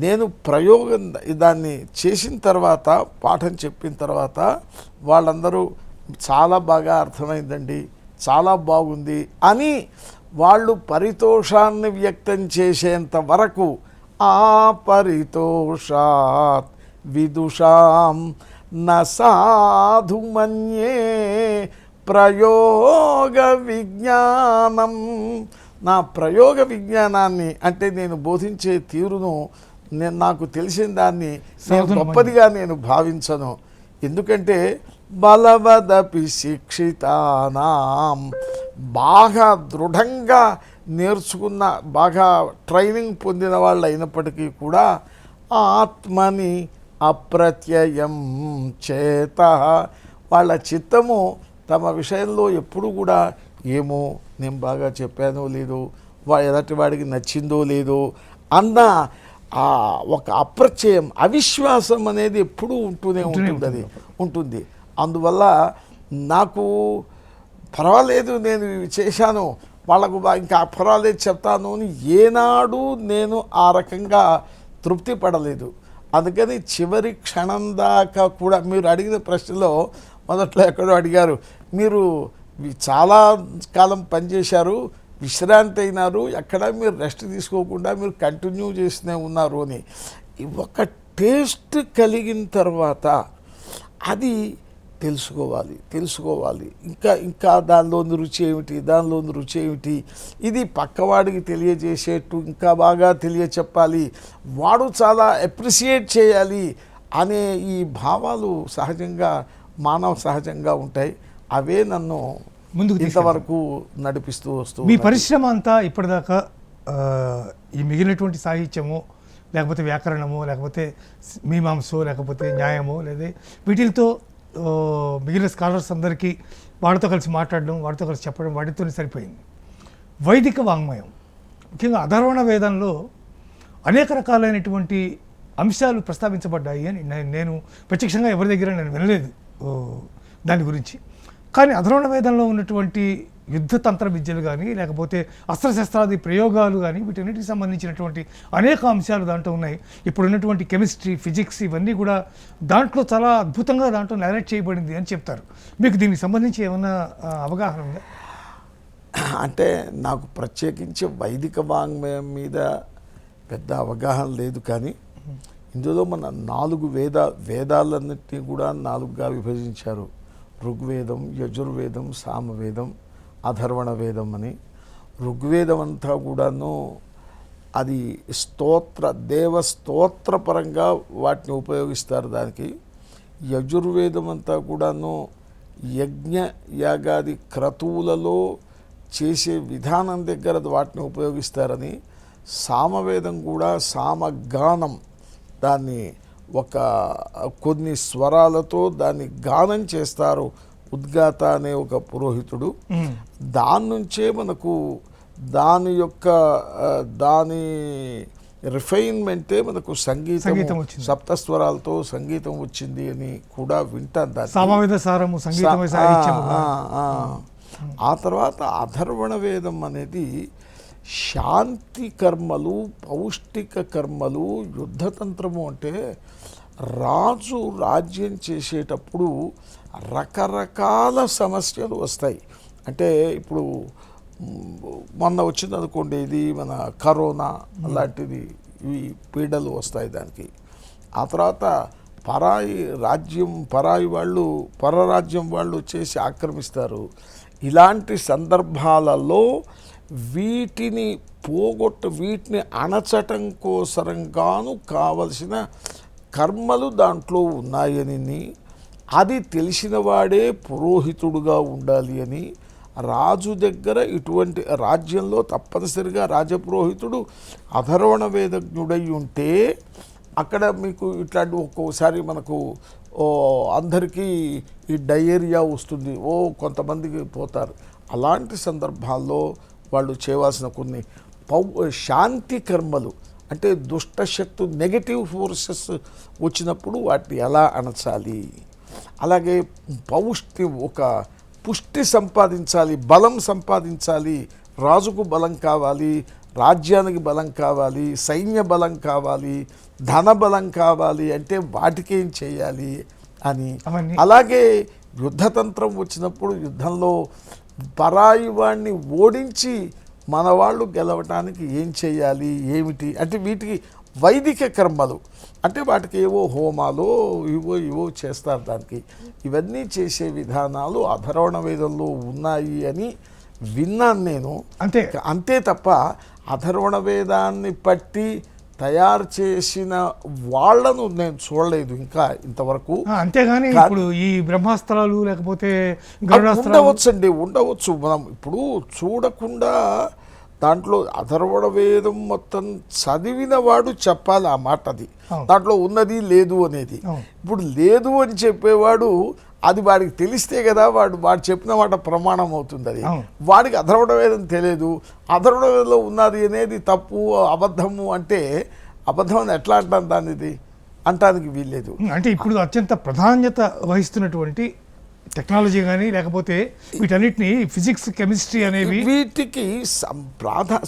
నేను ప్రయోగం దాన్ని చేసిన తర్వాత, పాఠం చెప్పిన తర్వాత వాళ్ళందరూ చాలా బాగా అర్థమైందండి, చాలా బాగుంది అని వాళ్ళు పరితోషాన్ని వ్యక్తం చేసేంత వరకు ఆపరితోషాత్ విదుషాం న సాధు మన్యే ప్రయోగ విజ్ఞానం. నా ప్రయోగ విజ్ఞానాన్ని అంటే నేను బోధించే తీరును, నాకు తెలిసిన దాన్ని నేను గొప్పదిగా నేను భావించను. ఎందుకంటే బలవదపి శిక్షితానాం, బాగా దృఢంగా నేర్చుకున్న, బాగా ట్రైనింగ్ పొందిన వాళ్ళు అయినప్పటికీ కూడా ఆత్మని అప్రత్యయం చేత, వాళ్ళ చిత్తము తమ విషయంలో ఎప్పుడు కూడా ఏమో నేను బాగా చెప్పానో లేదో, ఎదటి వాడికి నచ్చిందో లేదో అన్న ఒక అప్రత్యయం, అవిశ్వాసం అనేది ఎప్పుడూ ఉంటూనే ఉంటుంది. అందువల్ల నాకు పర్వాలేదు, నేను ఇవి చేశాను, వాళ్ళకు ఇంకా పర్వాలేదు చెప్తాను అని ఏనాడు నేను ఆ రకంగా తృప్తి పడలేదు. అందుకని చివరి క్షణం దాకా కూడా మీరు అడిగిన ప్రశ్నలో మొదట్లో ఎక్కడో అడిగారు, మీరు చాలా కాలం పనిచేశారు, విశ్రాంతి అయినారు, ఎక్కడ మీరు రెస్ట్ తీసుకోకుండా మీరు కంటిన్యూ చేస్తూనే ఉన్నారు అని. ఒక టేస్ట్ కలిగిన తర్వాత అది తెలుసుకోవాలి. ఇంకా దానిలోని రుచి ఏమిటి, ఇది పక్కవాడికి తెలియజేసేట్టు ఇంకా బాగా తెలియచెప్పాలి, వాడు చాలా అప్రిషియేట్ చేయాలి అనే ఈ భావాలు సహజంగా మానవ సహజంగా ఉంటాయి. అవే నన్ను ముందుకు ఇంతవరకు నడిపిస్తూ వస్తూ.
మీ పరిశ్రమ అంతా ఇప్పటిదాకా ఈ మిగిలినటువంటి సాహిత్యము, లేకపోతే వ్యాకరణము, లేకపోతే మీమాంసో, లేకపోతే న్యాయము, లేదా వీటితో మిగిలిన స్కాలర్స్ అందరికీ వాడితో కలిసి మాట్లాడడం, వాడితో కలిసి చెప్పడం, వాటితోనే సరిపోయింది. వైదిక వాంగ్మయం, ముఖ్యంగా అధర్వణ వేదంలో అనేక రకాలైనటువంటి అంశాలు ప్రస్తావించబడ్డాయి అని నేను ప్రత్యక్షంగా ఎవరి దగ్గర నేను వినలేదు దాని గురించి. కానీ అధర్వణ వేదంలో ఉన్నటువంటి యుద్ధతంత్ర విద్యలు కానీ, లేకపోతే అస్త్రశస్త్రాది ప్రయోగాలు కానీ, వీటన్నిటికి సంబంధించినటువంటి అనేక అంశాలు దాంట్లో ఉన్నాయి. ఇప్పుడు ఉన్నటువంటి కెమిస్ట్రీ, ఫిజిక్స్ ఇవన్నీ కూడా దాంట్లో చాలా అద్భుతంగా దాంట్లో నరేట్ చేయబడింది అని చెప్తారు. మీకు దీనికి సంబంధించి ఏమైనా అవగాహన ఉందా?
అంటే నాకు ప్రత్యేకించి వైదిక వాంగ్మయం మీద పెద్ద అవగాహన లేదు, కానీ ఇందులో మన 4 వేదాలన్నింటినీ కూడా 4గా విభజించారు. ఋగ్వేదం, యజుర్వేదం, సామవేదం, అధర్వణ వేదం అని. ఋగ్వేదం అంతా కూడాను అది దేవస్తోత్రపరంగా వాటిని ఉపయోగిస్తారు దానికి. యజుర్వేదం అంతా కూడాను యజ్ఞ యాగాది క్రతువులలో చేసే విధానం దగ్గర వాటిని ఉపయోగిస్తారని. సామవేదం కూడా సామగానం, దాన్ని కొన్ని స్వరాలతో దాన్ని గానం చేస్తారు ఉద్గాత అనే ఒక పురోహితుడు. దాని నుంచే మనకు దాని రిఫైన్మెంటే మనకు సంగీతం సప్తస్వరాలతో సంగీతం వచ్చింది అని కూడా వింటాను. ఆ తర్వాత అధర్వణ వేదం అనేది శాంతి కర్మలు, పౌష్టిక కర్మలు, యుద్ధతంత్రము. అంటే రాజు రాజ్యం చేసేటప్పుడు రకరకాల సమస్యలు వస్తాయి. అంటే ఇప్పుడు మొన్న వచ్చింది అనుకోండి, ఇది మన కరోనా లాంటిది, ఇవి పీడలు వస్తాయి దానికి. ఆ తర్వాత పరరాజ్యం వాళ్ళు చేసి ఆక్రమిస్తారు. ఇలాంటి సందర్భాలలో వీటిని వీటిని అణచటం కోసరంగాను కావలసిన కర్మలు దాంట్లో ఉన్నాయని, అది తెలిసిన వాడే పురోహితుడుగా ఉండాలి అని, రాజు దగ్గర ఇటువంటి రాజ్యంలో తప్పనిసరిగా రాజపురోహితుడు అధర్వణ వేదజ్ఞుడై ఉంటే అక్కడ మీకు ఇట్లాంటి ఒక్కోసారి మనకు అందరికీ ఈ డయేరియా వస్తుంది, కొంతమందికి పోతారు. అలాంటి సందర్భాల్లో వాళ్ళు చేయవలసిన కొన్ని శాంతి కర్మలు, అంటే దుష్టశక్తు నెగటివ్ ఫోర్సెస్ వచ్చినప్పుడు వాటిని ఎలా అణచాలి, అలాగే పుష్టి సంపాదించాలి, బలం సంపాదించాలి. రాజుకు బలం కావాలి, రాజ్యానికి బలం కావాలి, సైన్య బలం కావాలి, ధన బలం కావాలి అంటే వాటికేం చేయాలి అని. అలాగే యుద్ధతంత్రం వచ్చినప్పుడు యుద్ధంలో పరాయి వాడిని ఓడించి మన వాళ్ళు గెలవటానికి ఏం చేయాలి, ఏమిటి అంటే వీటికి వైదిక కర్మలు, అంటే వాటికి ఏవో హోమాలు ఇవో చేస్తారు. దానికి ఇవన్నీ చేసే విధానాలు అధర్వణ వేదంలో ఉన్నాయి అని విన్నాను నేను. అంతే తప్ప అధర్వణ వేదాన్ని పట్టి తయారు చేసిన వాళ్ళను నేను చూడలేదు ఇంకా ఇంతవరకు.
అంతేగాని ఇప్పుడు ఈ బ్రహ్మాస్త్రాలు లేకపోతే
ఉండవచ్చు. మనం ఇప్పుడు చూడకుండా దాంట్లో అధర్వణ వేదం మొత్తం చదివిన వాడు చెప్పాలి ఆ మాట. అది దాంట్లో ఉన్నది లేదు అనేది. ఇప్పుడు లేదు అని చెప్పేవాడు అది వాడికి తెలిస్తే కదా వాడు చెప్పిన మాట ప్రమాణం అవుతుంది. అది వాడికి అధర్వణ వేదం తెలియదు, అధర్వణ వేదంలో ఉన్నది అనేది తప్పు అబద్ధము అంటే అబద్ధం అని ఎట్లా అంటాను దాన్ని, ఇది అంటానికి వీల్లేదు.
అంటే ఇప్పుడు అత్యంత ప్రాధాన్యత వహిస్తున్నటువంటి టెక్నాలజీ కానీ లేకపోతే వీటన్నిటిని ఫిజిక్స్ కెమిస్ట్రీ అనేవి,
వీటికి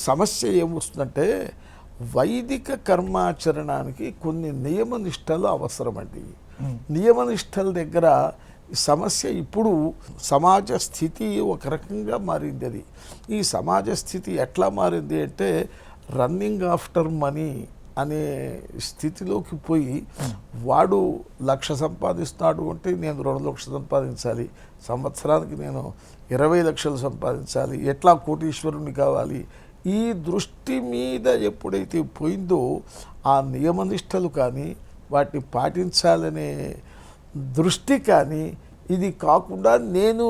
సమస్య ఏమొస్తుందంటే వైదిక కర్మాచరణానికి కొన్ని నియమనిష్టలు అవసరమండి. నియమనిష్టల దగ్గర సమస్య ఇప్పుడు సమాజ స్థితి ఒక రకంగా మారింది. అది ఈ సమాజ స్థితి ఎట్లా మారింది అంటే రన్నింగ్ ఆఫ్టర్ మనీ అనే స్థితిలోకి పోయి వాడు 1,00,000 సంపాదిస్తున్నాడు అంటే నేను 2 లక్షలు సంపాదించాలి, సంవత్సరానికి నేను 20 లక్షలు సంపాదించాలి, ఎట్లా కోటీశ్వరుని కావాలి. ఈ దృష్టి మీద ఎప్పుడైతే పోయిందో ఆ నియమనిష్టలు కానీ వాటిని పాటించాలనే దృష్టి కానీ ఇది కాకుండా నేను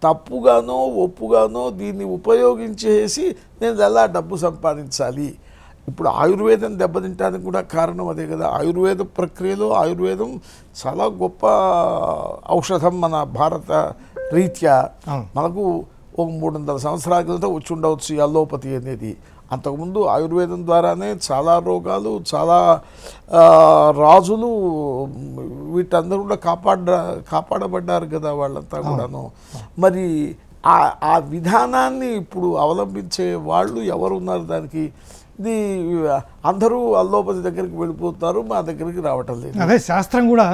తప్పుగానో ఒప్పుగానో దీన్ని ఉపయోగించేసి నేను ఎలా డబ్బు సంపాదించాలి. ఇప్పుడు ఆయుర్వేదం దెబ్బతింటానికి కూడా కారణం అదే కదా. ఆయుర్వేద ప్రక్రియలో ఆయుర్వేదం చాలా గొప్ప ఔషధం మన భారత రీత్యా. మనకు ఒక 300 సంవత్సరాల క్రితం వచ్చి ఉండవచ్చు ఈ అల్లోపతి అనేది. అంతకుముందు ఆయుర్వేదం ద్వారానే చాలా రోగాలు, చాలా రాజులు వీటందరూ కూడా కాపాడబడ్డారు కదా వాళ్ళంతా కూడాను. మరి ఆ విధానాన్ని ఇప్పుడు అవలంబించే వాళ్ళు ఎవరున్నారు దానికి? ఇది అందరూ అల్లోపతి దగ్గరికి వెళ్ళిపోతారు, మా దగ్గరికి రావటం లేదు.
అదే శాస్త్రం కూడా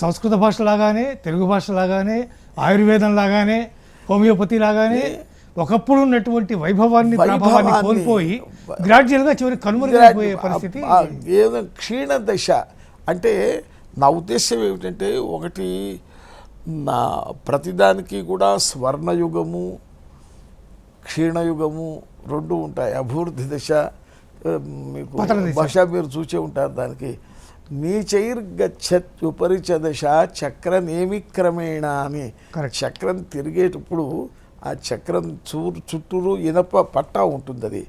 సంస్కృత భాష లాగానే, తెలుగు భాష లాగానే, ఆయుర్వేదం లాగానే, హోమియోపతి లాగానే ఒకప్పుడు ఉన్నటువంటి వైభవాన్ని ప్రభావాన్ని కోల్పోయి గ్రాడ్యువల్గా చివరి కనుమరుగైపోయే పరిస్థితి,
ఏదో క్షీణ దశ. అంటే నా ఉద్దేశం ఏమిటంటే ఒకటి నా ప్రతిదానికి కూడా స్వర్ణయుగము క్షీణయుగము రెండు ఉంటాయి. అభివృద్ధి దశ మీకు భాష మీరు చూసే ఉంటారు. దానికి నీచైర్గచ్చత్ ఉపరిచ దశ చక్రనేమి క్రమేణ అని. చక్రం తిరిగేటప్పుడు ఆ చక్రం చుట్టూరు ఇనప పట్టా ఉంటుంది. అది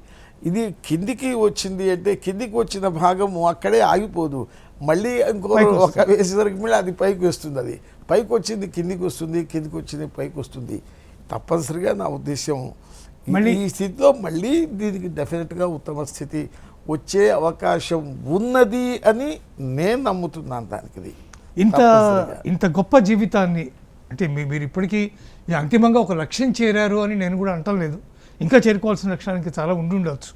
ఇది కిందికి వచ్చింది అంటే కిందికి వచ్చిన భాగము అక్కడే ఆగిపోదు, మళ్ళీ ఇంకో ఒక వేసేసరికి మళ్ళీ అది పైకి వస్తుంది. అది పైకి వచ్చింది కిందికి వస్తుంది, కిందికి వచ్చింది పైకి వస్తుంది. తప్పనిసరిగా నా ఉద్దేశం ఈ స్థితిలో మళ్ళీ దీనికి డెఫినెట్గా ఉత్తమ స్థితి వచ్చే అవకాశం ఉన్నది అని నేను నమ్ముతున్నాను. దానికి
ఇంత గొప్ప జీవితాన్ని అంటే మీరు ఇప్పటికీ అంతిమంగా ఒక లక్ష్యం చేరారు అని నేను కూడా అంటలేదు. ఇంకా చేరుకోవాల్సిన లక్ష్యానికి చాలా ఉండొచ్చు.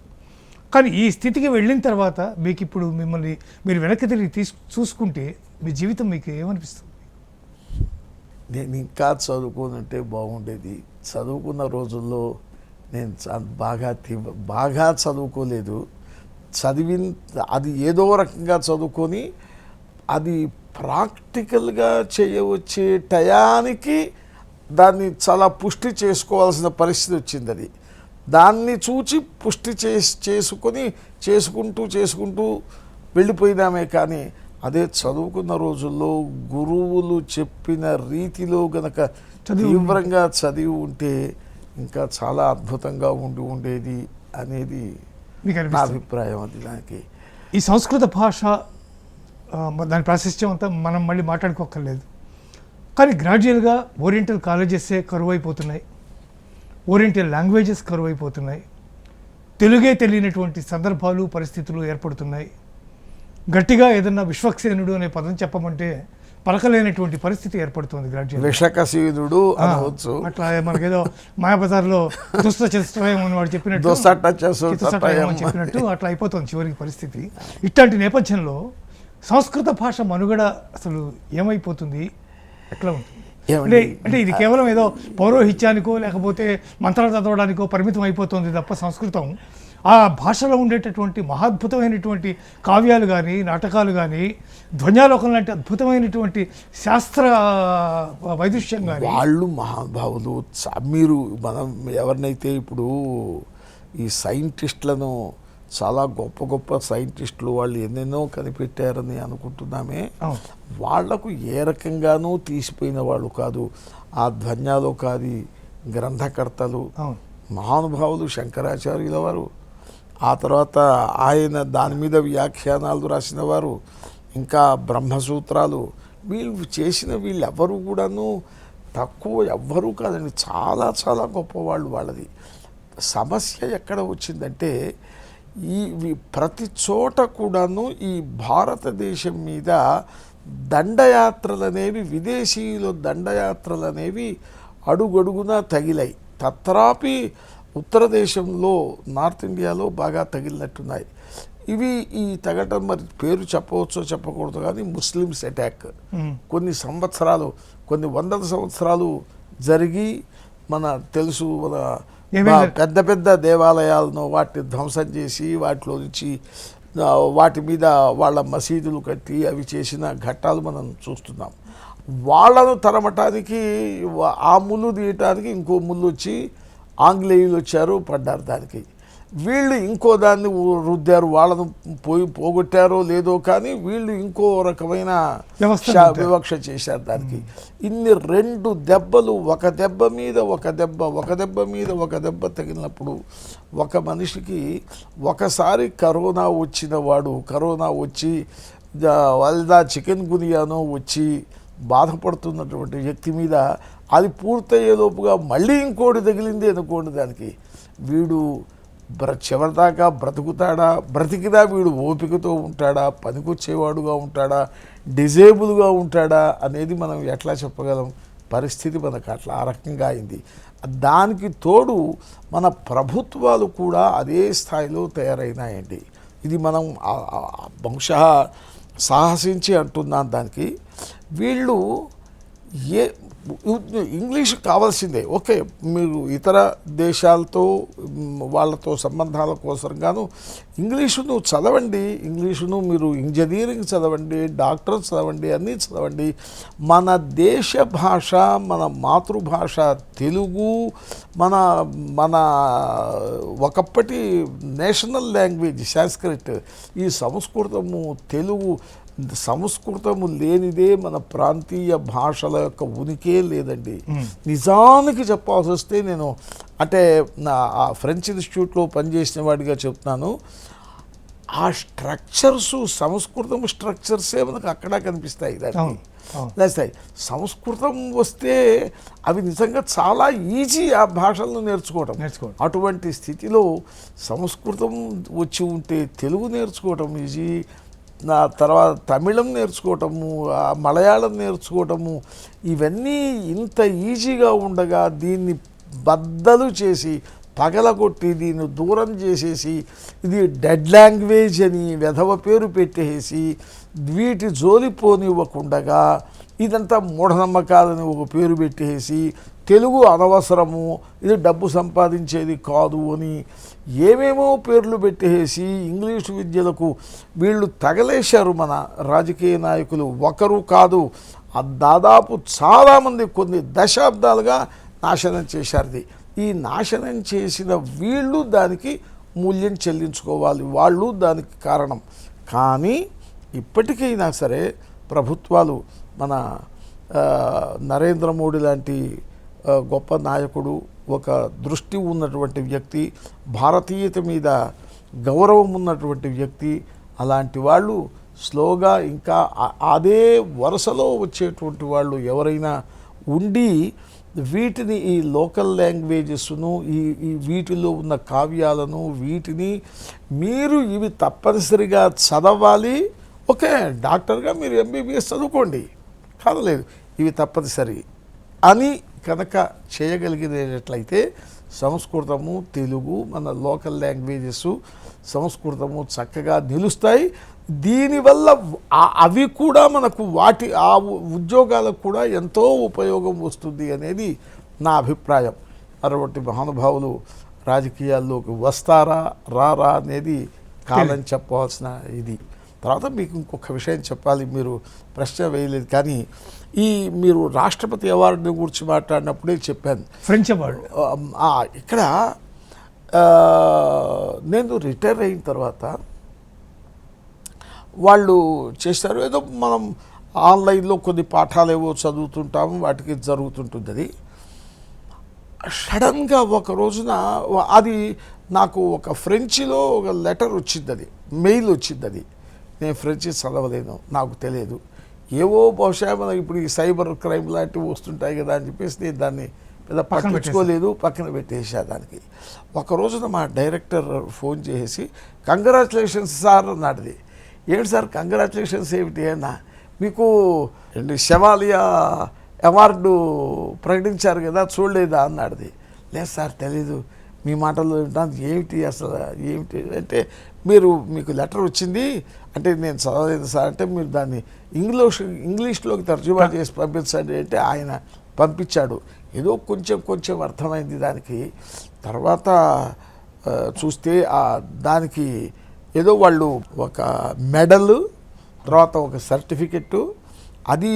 కానీ ఈ స్థితికి వెళ్ళిన తర్వాత మీకు ఇప్పుడు మిమ్మల్ని మీరు వెనక్కి తిరిగి చూసుకుంటే మీ జీవితం మీకు ఏమనిపిస్తుంది?
నేను ఇంకా చదువుకోనంటే బాగుండేది. చదువుకున్న రోజుల్లో నేను బాగా చదువుకోలేదు. అది ఏదో రకంగా చదువుకొని అది ప్రాక్టికల్గా చేయవచ్చే టయానికి దాన్ని చాలా పుష్టి చేసుకోవాల్సిన పరిస్థితి వచ్చింది. దాన్ని చూచి పుష్టి చేసుకుంటూ వెళ్ళిపోయినామే. కానీ అదే చదువుకున్న రోజుల్లో గురువులు చెప్పిన రీతిలో గనక తీవ్రంగా చదివి ఉంటే ఇంకా చాలా అద్భుతంగా ఉండేది అనేది నా అభిప్రాయం. అది దానికి
ఈ సంస్కృత భాష దాని ప్రాశస్త్యం అంతా మనం మళ్ళీ మాట్లాడుకోక్కర్లేదు. కానీ గ్రాడ్యువల్గా ఓరియంటల్ కాలేజెసే కరువు అయిపోతున్నాయి, ఓరియంటల్ లాంగ్వేజెస్ కరువు అయిపోతున్నాయి, తెలుగే తెలియనటువంటి సందర్భాలు పరిస్థితులు ఏర్పడుతున్నాయి. గట్టిగా ఏదన్నా విశ్వక్సేనుడు అనే పదం చెప్పమంటే పలకలేనటువంటి పరిస్థితి ఏర్పడుతుంది గ్రాడ్యువల్.
విషకసేనుడు అనవచ్చు.
అట్లా మనకేదో మాయాబజార్లో దుస్త చతుష్టయం అని వాడు చెప్పినట్టు చెప్పినట్టు అట్లా అయిపోతుంది చివరికి పరిస్థితి. ఇట్లాంటి నేపథ్యంలో సంస్కృత భాష మనుగడ అసలు ఏమైపోతుంది, ఎట్లా ఉంటుంది? అంటే ఇది కేవలం ఏదో పౌరోహిత్యానికో లేకపోతే మంత్రాలు చదవడానికో పరిమితం అయిపోతుంది తప్ప సంస్కృతం ఆ భాషలో ఉండేటటువంటి మహాద్భుతమైనటువంటి కావ్యాలు కానీ నాటకాలు కానీ ధ్వన్యాలోకం లాంటి అద్భుతమైనటువంటి శాస్త్ర వైదుష్యం కానీ
వాళ్ళు మహానుభావులు. మీరు మనం ఎవరినైతే ఇప్పుడు ఈ సైంటిస్టులను చాలా గొప్ప గొప్ప సైంటిస్టులు వాళ్ళు ఎన్నెన్నో కనిపెట్టారని అనుకుంటున్నామే, వాళ్లకు ఏ రకంగానూ తీసిపోయిన వాళ్ళు కాదు. ఆ ధ్వన్యాలోకాది గ్రంథకర్తలు మహానుభావులు శంకరాచార్యుల వారు, ఆ తర్వాత ఆయన దాని మీద వ్యాఖ్యానాలు రాసిన వారు, ఇంకా బ్రహ్మసూత్రాలు, వీళ్ళు చేసిన వీళ్ళెవ్వరూ కూడాను తక్కువ ఎవ్వరూ కాదండి, చాలా చాలా గొప్పవాళ్ళు. వాళ్ళది సమస్య ఎక్కడ వచ్చిందంటే ప్రతి చోట కూడాను ఈ భారతదేశం మీద దండయాత్రలు అనేవి, విదేశీయుల దండయాత్రలు అనేవి అడుగడుగునా తగిలాయి. తత్రాపి ఉత్తర దేశంలో నార్త్ ఇండియాలో బాగా తగిలినట్టున్నాయి. ఇవి ఈ తగటం మరి పేరు చెప్పవచ్చో చెప్పకూడదు కానీ ముస్లిమ్స్ అటాక్ కొన్ని సంవత్సరాలు, కొన్ని వందల సంవత్సరాలు జరిగి మన తెలుసు పెద్ద పెద్ద దేవాలయాలను వాటిని ధ్వంసం చేసి వాటిలో నుంచి వాటి మీద వాళ్ళ మసీదులు కట్టి అవి చేసిన ఘట్టాలు మనం చూస్తున్నాం. వాళ్ళను తరమటానికి ఆ ముళ్ళు తీయటానికి ఇంకో ముళ్ళు వచ్చి ఆంగ్లేయులు వచ్చారు, పడ్డారు దానికి. వీళ్ళు ఇంకో దాన్ని రుద్దారు, వాళ్ళను పోగొట్టారో లేదో కానీ వీళ్ళు ఇంకో రకమైన వివక్ష చేశారు దానికి. ఇన్ని రెండు దెబ్బలు, ఒక దెబ్బ మీద ఒక దెబ్బ, ఒక దెబ్బ మీద ఒక దెబ్బ తగిలినప్పుడు ఒక మనిషికి ఒకసారి కరోనా వచ్చిన వాడు, కరోనా వచ్చి వాళ్ళ చికెన్ గునియానో వచ్చి బాధపడుతున్నటువంటి వ్యక్తి మీద అది పూర్తయ్యేలోపుగా మళ్ళీ ఇంకోటి తగిలింది అనుకోండి, దానికి వీడు చివరిదాకా బ్రతుకుతాడా, బ్రతికిదా వీడు ఓపికతో ఉంటాడా, పనికొచ్చేవాడుగా ఉంటాడా, డిజేబుల్గా ఉంటాడా అనేది మనం ఎట్లా చెప్పగలం? పరిస్థితి మనకు అట్లా ఆ రకంగా అయింది. దానికి తోడు మన ప్రభుత్వాలు కూడా అదే స్థాయిలో తయారైనాయండి. ఇది మనం బహుశా సాహసించి అంటున్నాం. దానికి వీళ్ళు ఇంగ్లీష్ కావాల్సిందే, ఓకే, మీరు ఇతర దేశాలతో వాళ్ళతో సంబంధాల కోసం గాను ఇంగ్లీషును చదవండి, ఇంగ్లీషును మీరు ఇంజనీరింగ్ చదవండి, డాక్టర్ చదవండి, అన్నీ చదవండి. మన దేశ భాష, మన మాతృభాష తెలుగు, మన మన ఒకప్పటి నేషనల్ లాంగ్వేజ్ సంస్కృత్, ఈ సంస్కృతము తెలుగు, సంస్కృతము లేనిదే మన ప్రాంతీయ భాషల యొక్క ఉనికే లేదండి. నిజానికి చెప్పాల్సి వస్తే నేను అంటే ఆ ఫ్రెంచ్ ఇన్స్టిట్యూట్లో పనిచేసిన వాడిగా చెప్తున్నాను, ఆ స్ట్రక్చర్సు సంస్కృతం స్ట్రక్చర్సే మనకు అక్కడ కనిపిస్తాయి. దానికి లేస్తాయి. సంస్కృతం వస్తే అవి నిజంగా చాలా ఈజీ ఆ భాషలను నేర్చుకోవటం. అటువంటి స్థితిలో సంస్కృతం వచ్చి ఉంటే తెలుగు నేర్చుకోవటం ఈజీ, నా తర్వాత తమిళం నేర్చుకోవటము, మలయాళం నేర్చుకోవటము, ఇవన్నీ ఇంత ఈజీగా ఉండగా దీన్ని బద్దలు చేసి పగలగొట్టి దీన్ని దూరం చేసేసి ఇది డెడ్ లాంగ్వేజ్ అని వెధవ పేరు పెట్టేసి వీటి జోలిపోనివ్వకుండగా ఇదంతా మూఢనమ్మకాలని ఒక పేరు పెట్టేసి తెలుగు అనవసరము, ఇది డబ్బు సంపాదించేది కాదు అని ఏమేమో పేర్లు పెట్టేసి ఇంగ్లీషు విద్యలకు వీళ్ళు తగలేశారు. మన రాజకీయ నాయకులు ఒకరు కాదు, దాదాపు చాలామంది కొన్ని దశాబ్దాలుగా నాశనం చేశారు. ఈ నాశనం చేసిన వీళ్ళు దానికి మూల్యం చెల్లించుకోవాలి, వాళ్ళు దానికి కారణం. కానీ ఇప్పటికైనా సరే ప్రభుత్వాలు, మన నరేంద్ర మోడీ లాంటి గొప్ప నాయకుడు, ఒక దృష్టి ఉన్నటువంటి వ్యక్తి, భారతీయత మీద గౌరవం ఉన్నటువంటి వ్యక్తి, అలాంటి వాళ్ళు స్లోగా ఇంకా అదే వరుసలో వచ్చేటువంటి వాళ్ళు ఎవరైనా ఉండి వీటిని, ఈ లోకల్ లాంగ్వేజెస్ను, ఈ వీటిలో ఉన్న కావ్యాలను, వీటిని మీరు ఇవి తప్పనిసరిగా చదవాలి. ఓకే, డాక్టర్గా మీరు ఎంబీబీఎస్ చదువుకోండి, కాదలేదు, ఇవి తప్పనిసరి అని కనుక చేయగలిగినట్లయితే సంస్కృతము, తెలుగు, మన లోకల్ లాంగ్వేజెస్, సంస్కృతము చక్కగా నిలుస్తాయి. దీనివల్ల అవి కూడా మనకు ఆ ఉద్యోగాలకు కూడా ఎంతో ఉపయోగం వస్తుంది అనేది నా అభిప్రాయం. అటువంటి మహానుభావులు రాజకీయాల్లోకి వస్తారా రారా అనేది కాలం చెప్పవలసిన ఇది. తర్వాత మీకు ఇంకొక విషయం చెప్పాలి, మీరు ప్రశ్న వేయలేదు కానీ మీరు రాష్ట్రపతి అవార్డుని గురించి మాట్లాడినప్పుడే చెప్పాను,
ఫ్రెంచ్ అవార్డు.
ఇక్కడ నేను రిటైర్ అయిన తర్వాత వాళ్ళు చేస్తారు, ఏదో మనం ఆన్లైన్లో కొన్ని పాఠాలు ఏవో చదువుతుంటాము, వాటికి జరుగుతుంటుంది. అది సడన్గా ఒక రోజున అది నాకు ఒక ఫ్రెంచిలో ఒక లెటర్ వచ్చింది, అది మెయిల్ వచ్చింది. అది నేను ఫ్రెంచ్ చదవలేను, నాకు తెలియదు. ఏవో బహుశా మనకి ఇప్పుడు ఈ సైబర్ క్రైమ్ లాంటివి వస్తుంటాయి కదా అని చెప్పేసి నేను దాన్ని పెద్ద పట్టించుకోలేదు, పక్కన పెట్టేసా. దానికి ఒక రోజున మా డైరెక్టర్ ఫోన్ చేసి కంగ్రాచులేషన్స్ సార్ అన్నాడు. ఏంటి సార్ కంగ్రాచులేషన్స్ ఏమిటి అన్నా, మీకు షెవాలియా అవార్డు ప్రకటించారు కదా చూడలేదా అన్నాడు. లేదు సార్ తెలీదు, మీ మాటల్లో వింటాను, ఏమిటి అసలు ఏమిటి అంటే, మీకు లెటర్ వచ్చింది అంటే నేను చదవలేదు సార్ అంటే, మీరు దాన్ని ఇంగ్లీష్లోకి తర్జుమా చేసి పంపించండి అంటే ఆయన పంపించాడు. ఏదో కొంచెం అర్థమైంది దానికి. తర్వాత చూస్తే దానికి ఏదో వాళ్ళు ఒక మెడల్, తర్వాత ఒక సర్టిఫికెట్టు, అది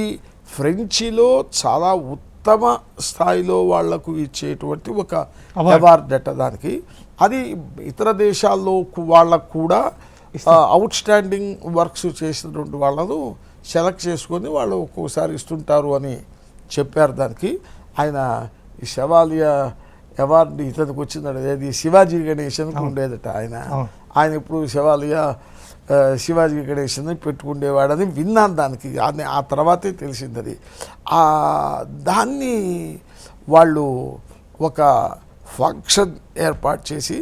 ఫ్రెంచిలో చాలా ఉత్తమ స్థాయిలో వాళ్లకు ఇచ్చేటువంటి ఒక అవార్డు అట దానికి. అది ఇతర దేశాల్లో వాళ్ళకు కూడా అవుట్ స్టాండింగ్ వర్క్స్ చేసినటువంటి వాళ్ళను సెలెక్ట్ చేసుకొని వాళ్ళు ఒక్కోసారి ఇస్తుంటారు అని చెప్పారు. దానికి ఆయన ఈ షెవాలియా అవార్డు ఇతనికి వచ్చిందట, అది శివాజీ గణేశన్కి ఉండేదట. ఆయన ఇప్పుడు శివాజీ గణేశన్ పెట్టుకునేవాడని విన్నాను. దానికి ఆ తర్వాతే తెలిసింది. అది దాన్ని వాళ్ళు ఒక ఫంక్షన్ ఏర్పాటు చేసి,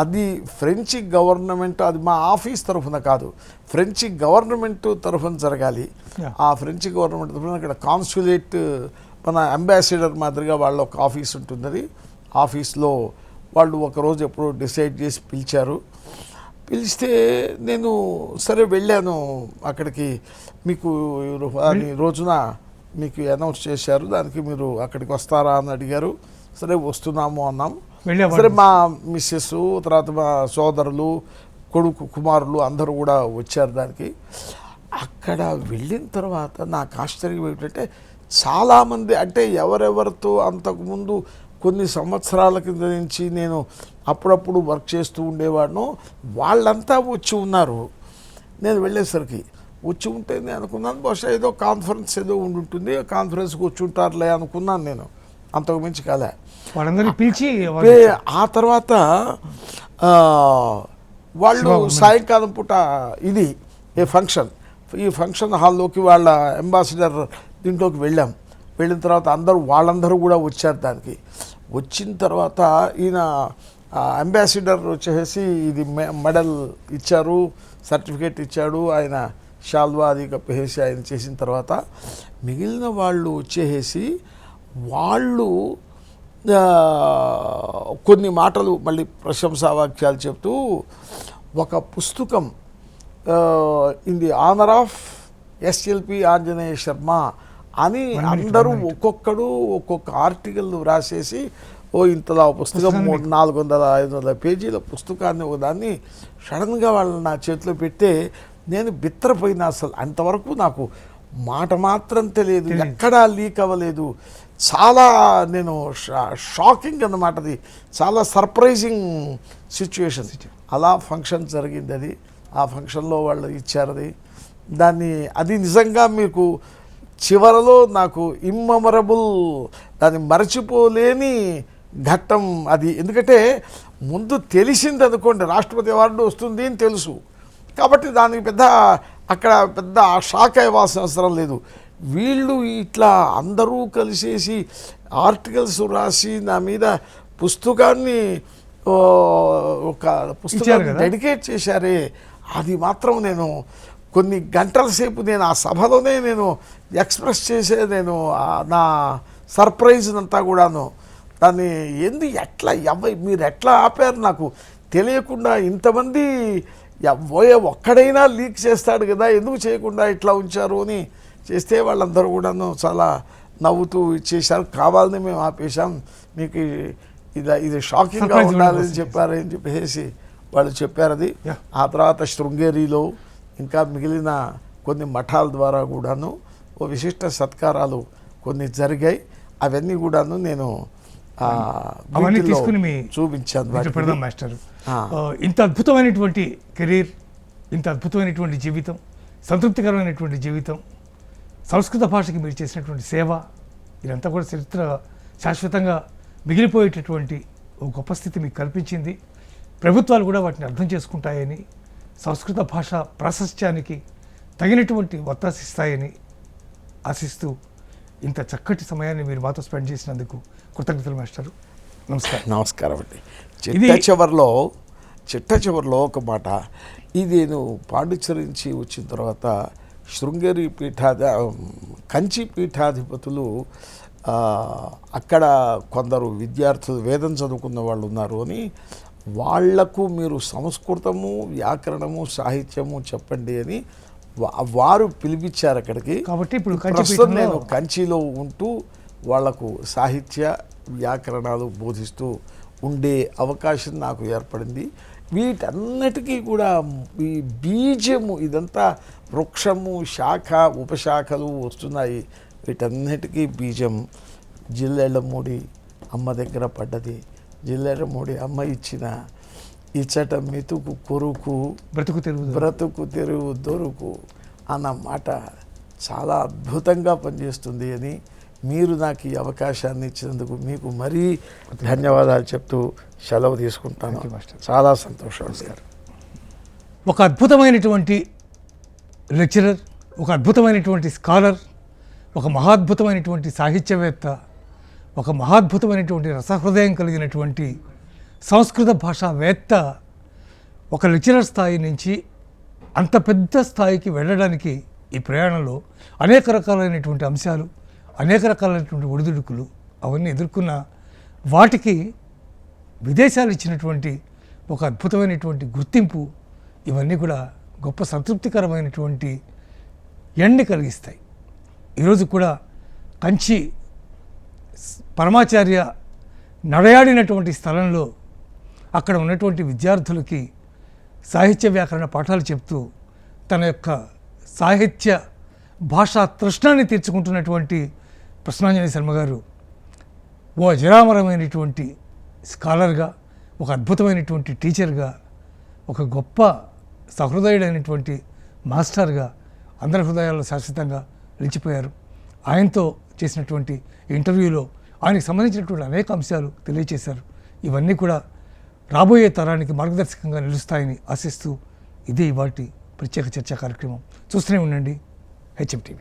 అది ఫ్రెంచి గవర్నమెంట్, అది మా ఆఫీస్ తరఫున కాదు, ఫ్రెంచి గవర్నమెంట్ తరఫున జరగాలి. ఆ ఫ్రెంచి గవర్నమెంట్ తరఫున ఇక్కడ కాన్సులేట్, మన అంబాసిడర్ మాదిరిగా వాళ్ళ ఒక ఆఫీస్ ఉంటుంది. అది ఆఫీస్లో వాళ్ళు ఒకరోజు ఎప్పుడో డిసైడ్ చేసి పిలిస్తే నేను సరే వెళ్ళాను అక్కడికి. మీకు రోజున మీకు అనౌన్స్ చేశారు, దానికి మీరు అక్కడికి వస్తారా అని అడిగారు. సరే వస్తున్నాము అన్నాం. సరే మా మిస్సెస్, తర్వాత మా సోదరులు, కొడుకు, కుమారులు అందరూ కూడా వచ్చారు దానికి. అక్కడ వెళ్ళిన తర్వాత నాకు ఆశ్చర్యం ఏమిటంటే, చాలామంది అంటే ఎవరెవరితో అంతకుముందు కొన్ని సంవత్సరాల కింద నుంచి నేను అప్పుడప్పుడు వర్క్ చేస్తూ ఉండేవాడిను, వాళ్ళంతా వచ్చి ఉన్నారు. నేను వెళ్ళేసరికి వచ్చి ఉంటే నేను అనుకున్నాను బహుశా ఏదో కాన్ఫరెన్స్ ఏదో ఉండుంటుంది, కాన్ఫరెన్స్కి వచ్చి ఉంటారులే అనుకున్నాను. నేను అంతకు మించి కాలే.
వాళ్ళందరినీ పిలిచి
ఆ తర్వాత వాళ్ళు సాయంకాలం పూట ఇది ఈ ఫంక్షన్ హాల్లోకి వాళ్ళ అంబాసిడర్ దీంట్లోకి వెళ్ళిన తర్వాత వాళ్ళందరూ కూడా వచ్చారు. దానికి వచ్చిన తర్వాత ఈయన అంబాసిడర్ వచ్చేసి ఇది మెడల్ ఇచ్చారు, సర్టిఫికేట్ ఇచ్చాడు. ఆయన షాల్వా అది కప్పేసి ఆయన చేసిన తర్వాత మిగిలిన వాళ్ళు వచ్చేసి వాళ్ళు కొన్ని మాటలు మళ్ళీ ప్రశంసావాక్యాలు చెప్తూ, ఒక పుస్తకం in the honour of SLP Anjaneya Sharma అని అందరూ ఒక్కొక్కడు ఒక్కొక్క ఆర్టికల్ రాసేసి, ఇంతలా పుస్తకం 400-500 పేజీల పుస్తకాన్ని ఒకదాన్ని సడన్గా వాళ్ళు నా చేతిలో పెడితే నేను బిత్తరపోయినా. అసలు అంతవరకు నాకు మాట మాత్రం తెలియదు, ఎక్కడా లీక్ అవ్వలేదు. చాలా నేను షాకింగ్ అన్నమాట. అది చాలా సర్ప్రైజింగ్ సిచ్యువేషన్. అలా ఫంక్షన్ జరిగింది. అది ఆ ఫంక్షన్లో వాళ్ళు ఇచ్చారు. అది నిజంగా మీకు చివరలో నాకు ఇమ్మెమరబుల్, దాన్ని మరచిపోలేని ఘట్టం అది. ఎందుకంటే ముందు తెలిసింది అనుకోండి, రాష్ట్రపతి అవార్డు వస్తుంది అని తెలుసు కాబట్టి దానికి అక్కడ పెద్ద షాక్ అవ్వాల్సిన అవసరం లేదు. వీళ్ళు ఇట్లా అందరూ కలిసేసి ఆర్టికల్స్ రాసి నా మీద పుస్తకాన్ని ఒక పుస్తకాన్ని డెడికేట్ చేశారే, అది మాత్రం నేను కొన్ని గంటల సేపు నేను ఆ సభలోనే నేను ఎక్స్ప్రెస్ నేను నా సర్ప్రైజ్ అంతా కూడాను. దాన్ని మీరు ఎట్లా ఆపారు నాకు తెలియకుండా. ఇంతమంది ఒక్కడైనా లీక్ చేస్తాడు కదా, ఎందుకు చేయకుండా ఇట్లా ఉంచారు అని చేస్తే వాళ్ళందరూ కూడాను చాలా నవ్వుతూ ఇచ్చేసారు. కావాలని మేము ఆపేశాం, మీకు ఇది షాకింగ్గా ఉండాలని చెప్పారని చెప్పేసి వాళ్ళు చెప్పారు. అది ఆ తర్వాత శృంగేరిలో ఇంకా మిగిలిన కొన్ని మఠాల ద్వారా కూడాను ఓ విశిష్ట సత్కారాలు కొన్ని జరిగాయి. అవన్నీ కూడాను నేను
చూపించాను. మాస్టర్, ఇంత అద్భుతమైనటువంటి కెరీర్, ఇంత అద్భుతమైనటువంటి జీవితం, సంతృప్తికరమైనటువంటి జీవితం, సంస్కృత భాషకి మీరు చేసినటువంటి సేవ, ఇదంతా కూడా చరిత్ర శాశ్వతంగా మిగిలిపోయేటటువంటి ఒక గొప్ప స్థితి మీకు కల్పించింది. ప్రభుత్వాలు కూడా వాటిని అర్థం చేసుకుంటాయని, సంస్కృత భాష ప్రాశస్త్యానికి తగినటువంటి ఒత్తాసిస్తాయని ఆశిస్తూ ఇంత చక్కటి సమయాన్ని మీరు మాతో స్పెండ్ చేసినందుకు కృతజ్ఞతలు మాస్టారు.
నమస్కారం అండి. చిట్ట చివరిలో ఒక మాట, ఇది నేను పాండిచ్చేరి నుంచి వచ్చిన తర్వాత శృంగేరి కంచి పీఠాధిపతులు అక్కడ కొందరు విద్యార్థులు వేదం చదువుకున్న వాళ్ళు ఉన్నారు అని, వాళ్లకు మీరు సంస్కృతము, వ్యాకరణము, సాహిత్యము చెప్పండి అని వారు పిలిపించారు అక్కడికి.
కాబట్టి ఇప్పుడు
ప్రస్తుతం నేను కంచిలో ఉంటూ వాళ్లకు సాహిత్య వ్యాకరణాలు బోధిస్తూ ఉండే అవకాశం నాకు ఏర్పడింది. వీటన్నిటికీ కూడా ఈ బీజము, ఇదంతా వృక్షము, శాఖ, ఉపశాఖలు వస్తున్నాయి. వీటన్నిటికీ బీజం జిల్లెళ్ళమూడి అమ్మ దగ్గర పడ్డది. జిల్లెళ్ళమూడి అమ్మ ఇచ్చిన ఇచ్చట మెతుకు కొరుకు బ్రతుకు తెరువు దొరుకు అన్న మాట చాలా అద్భుతంగా పనిచేస్తుంది అని, మీరు నాకు ఈ అవకాశాన్ని ఇచ్చినందుకు మీకు మరీ ధన్యవాదాలు చెప్తూ సెలవు తీసుకుంటాను. చాలా సంతోషం.
ఒక అద్భుతమైనటువంటి లెక్చరర్, ఒక అద్భుతమైనటువంటి స్కాలర్, ఒక మహాద్భుతమైనటువంటి సాహిత్యవేత్త, ఒక మహాద్భుతమైనటువంటి రసహృదయం కలిగినటువంటి సంస్కృత భాషావేత్త ఒక లెక్చరర్ స్థాయి నుంచి అంత పెద్ద స్థాయికి వెళ్ళడానికి ఈ ప్రయాణంలో అనేక రకాలైనటువంటి అంశాలు, అనేక రకాలైనటువంటి ఒడిదుడుకులు అవన్నీ ఎదుర్కొన్న వాటికి విదేశాలు ఇచ్చినటువంటి ఒక అద్భుతమైనటువంటి గుర్తింపు, ఇవన్నీ కూడా గొప్ప సంతృప్తికరమైనటువంటి ఎండ్ని కలిగిస్తాయి. ఈరోజు కూడా కంచి పరమాచార్య నడయాడినటువంటి స్థలంలో అక్కడ ఉన్నటువంటి విద్యార్థులకి సాహిత్య వ్యాకరణ పాఠాలు చెప్తూ తన యొక్క సాహిత్య భాషా తృష్ణాన్ని తీర్చుకుంటున్నటువంటి ప్రసన్నాంజనేయ శర్మ గారు ఓ అజరామరమైనటువంటి స్కాలర్గా, ఒక అద్భుతమైనటువంటి టీచర్గా, ఒక గొప్ప సహృదయుడైనటువంటి మాస్టర్గా అందరి హృదయాల్లో శాశ్వతంగా నిలిచిపోయారు. ఆయనతో చేసినటువంటి ఇంటర్వ్యూలో ఆయనకు సంబంధించినటువంటి అనేక అంశాలు తెలియచేశారు. ఇవన్నీ కూడా రాబోయే తరానికి మార్గదర్శకంగా నిలుస్తాయని ఆశిస్తూ ఇదే ఇవాల్టి ప్రత్యేక చర్చా కార్యక్రమం. చూస్తూనే ఉండండి HM TV.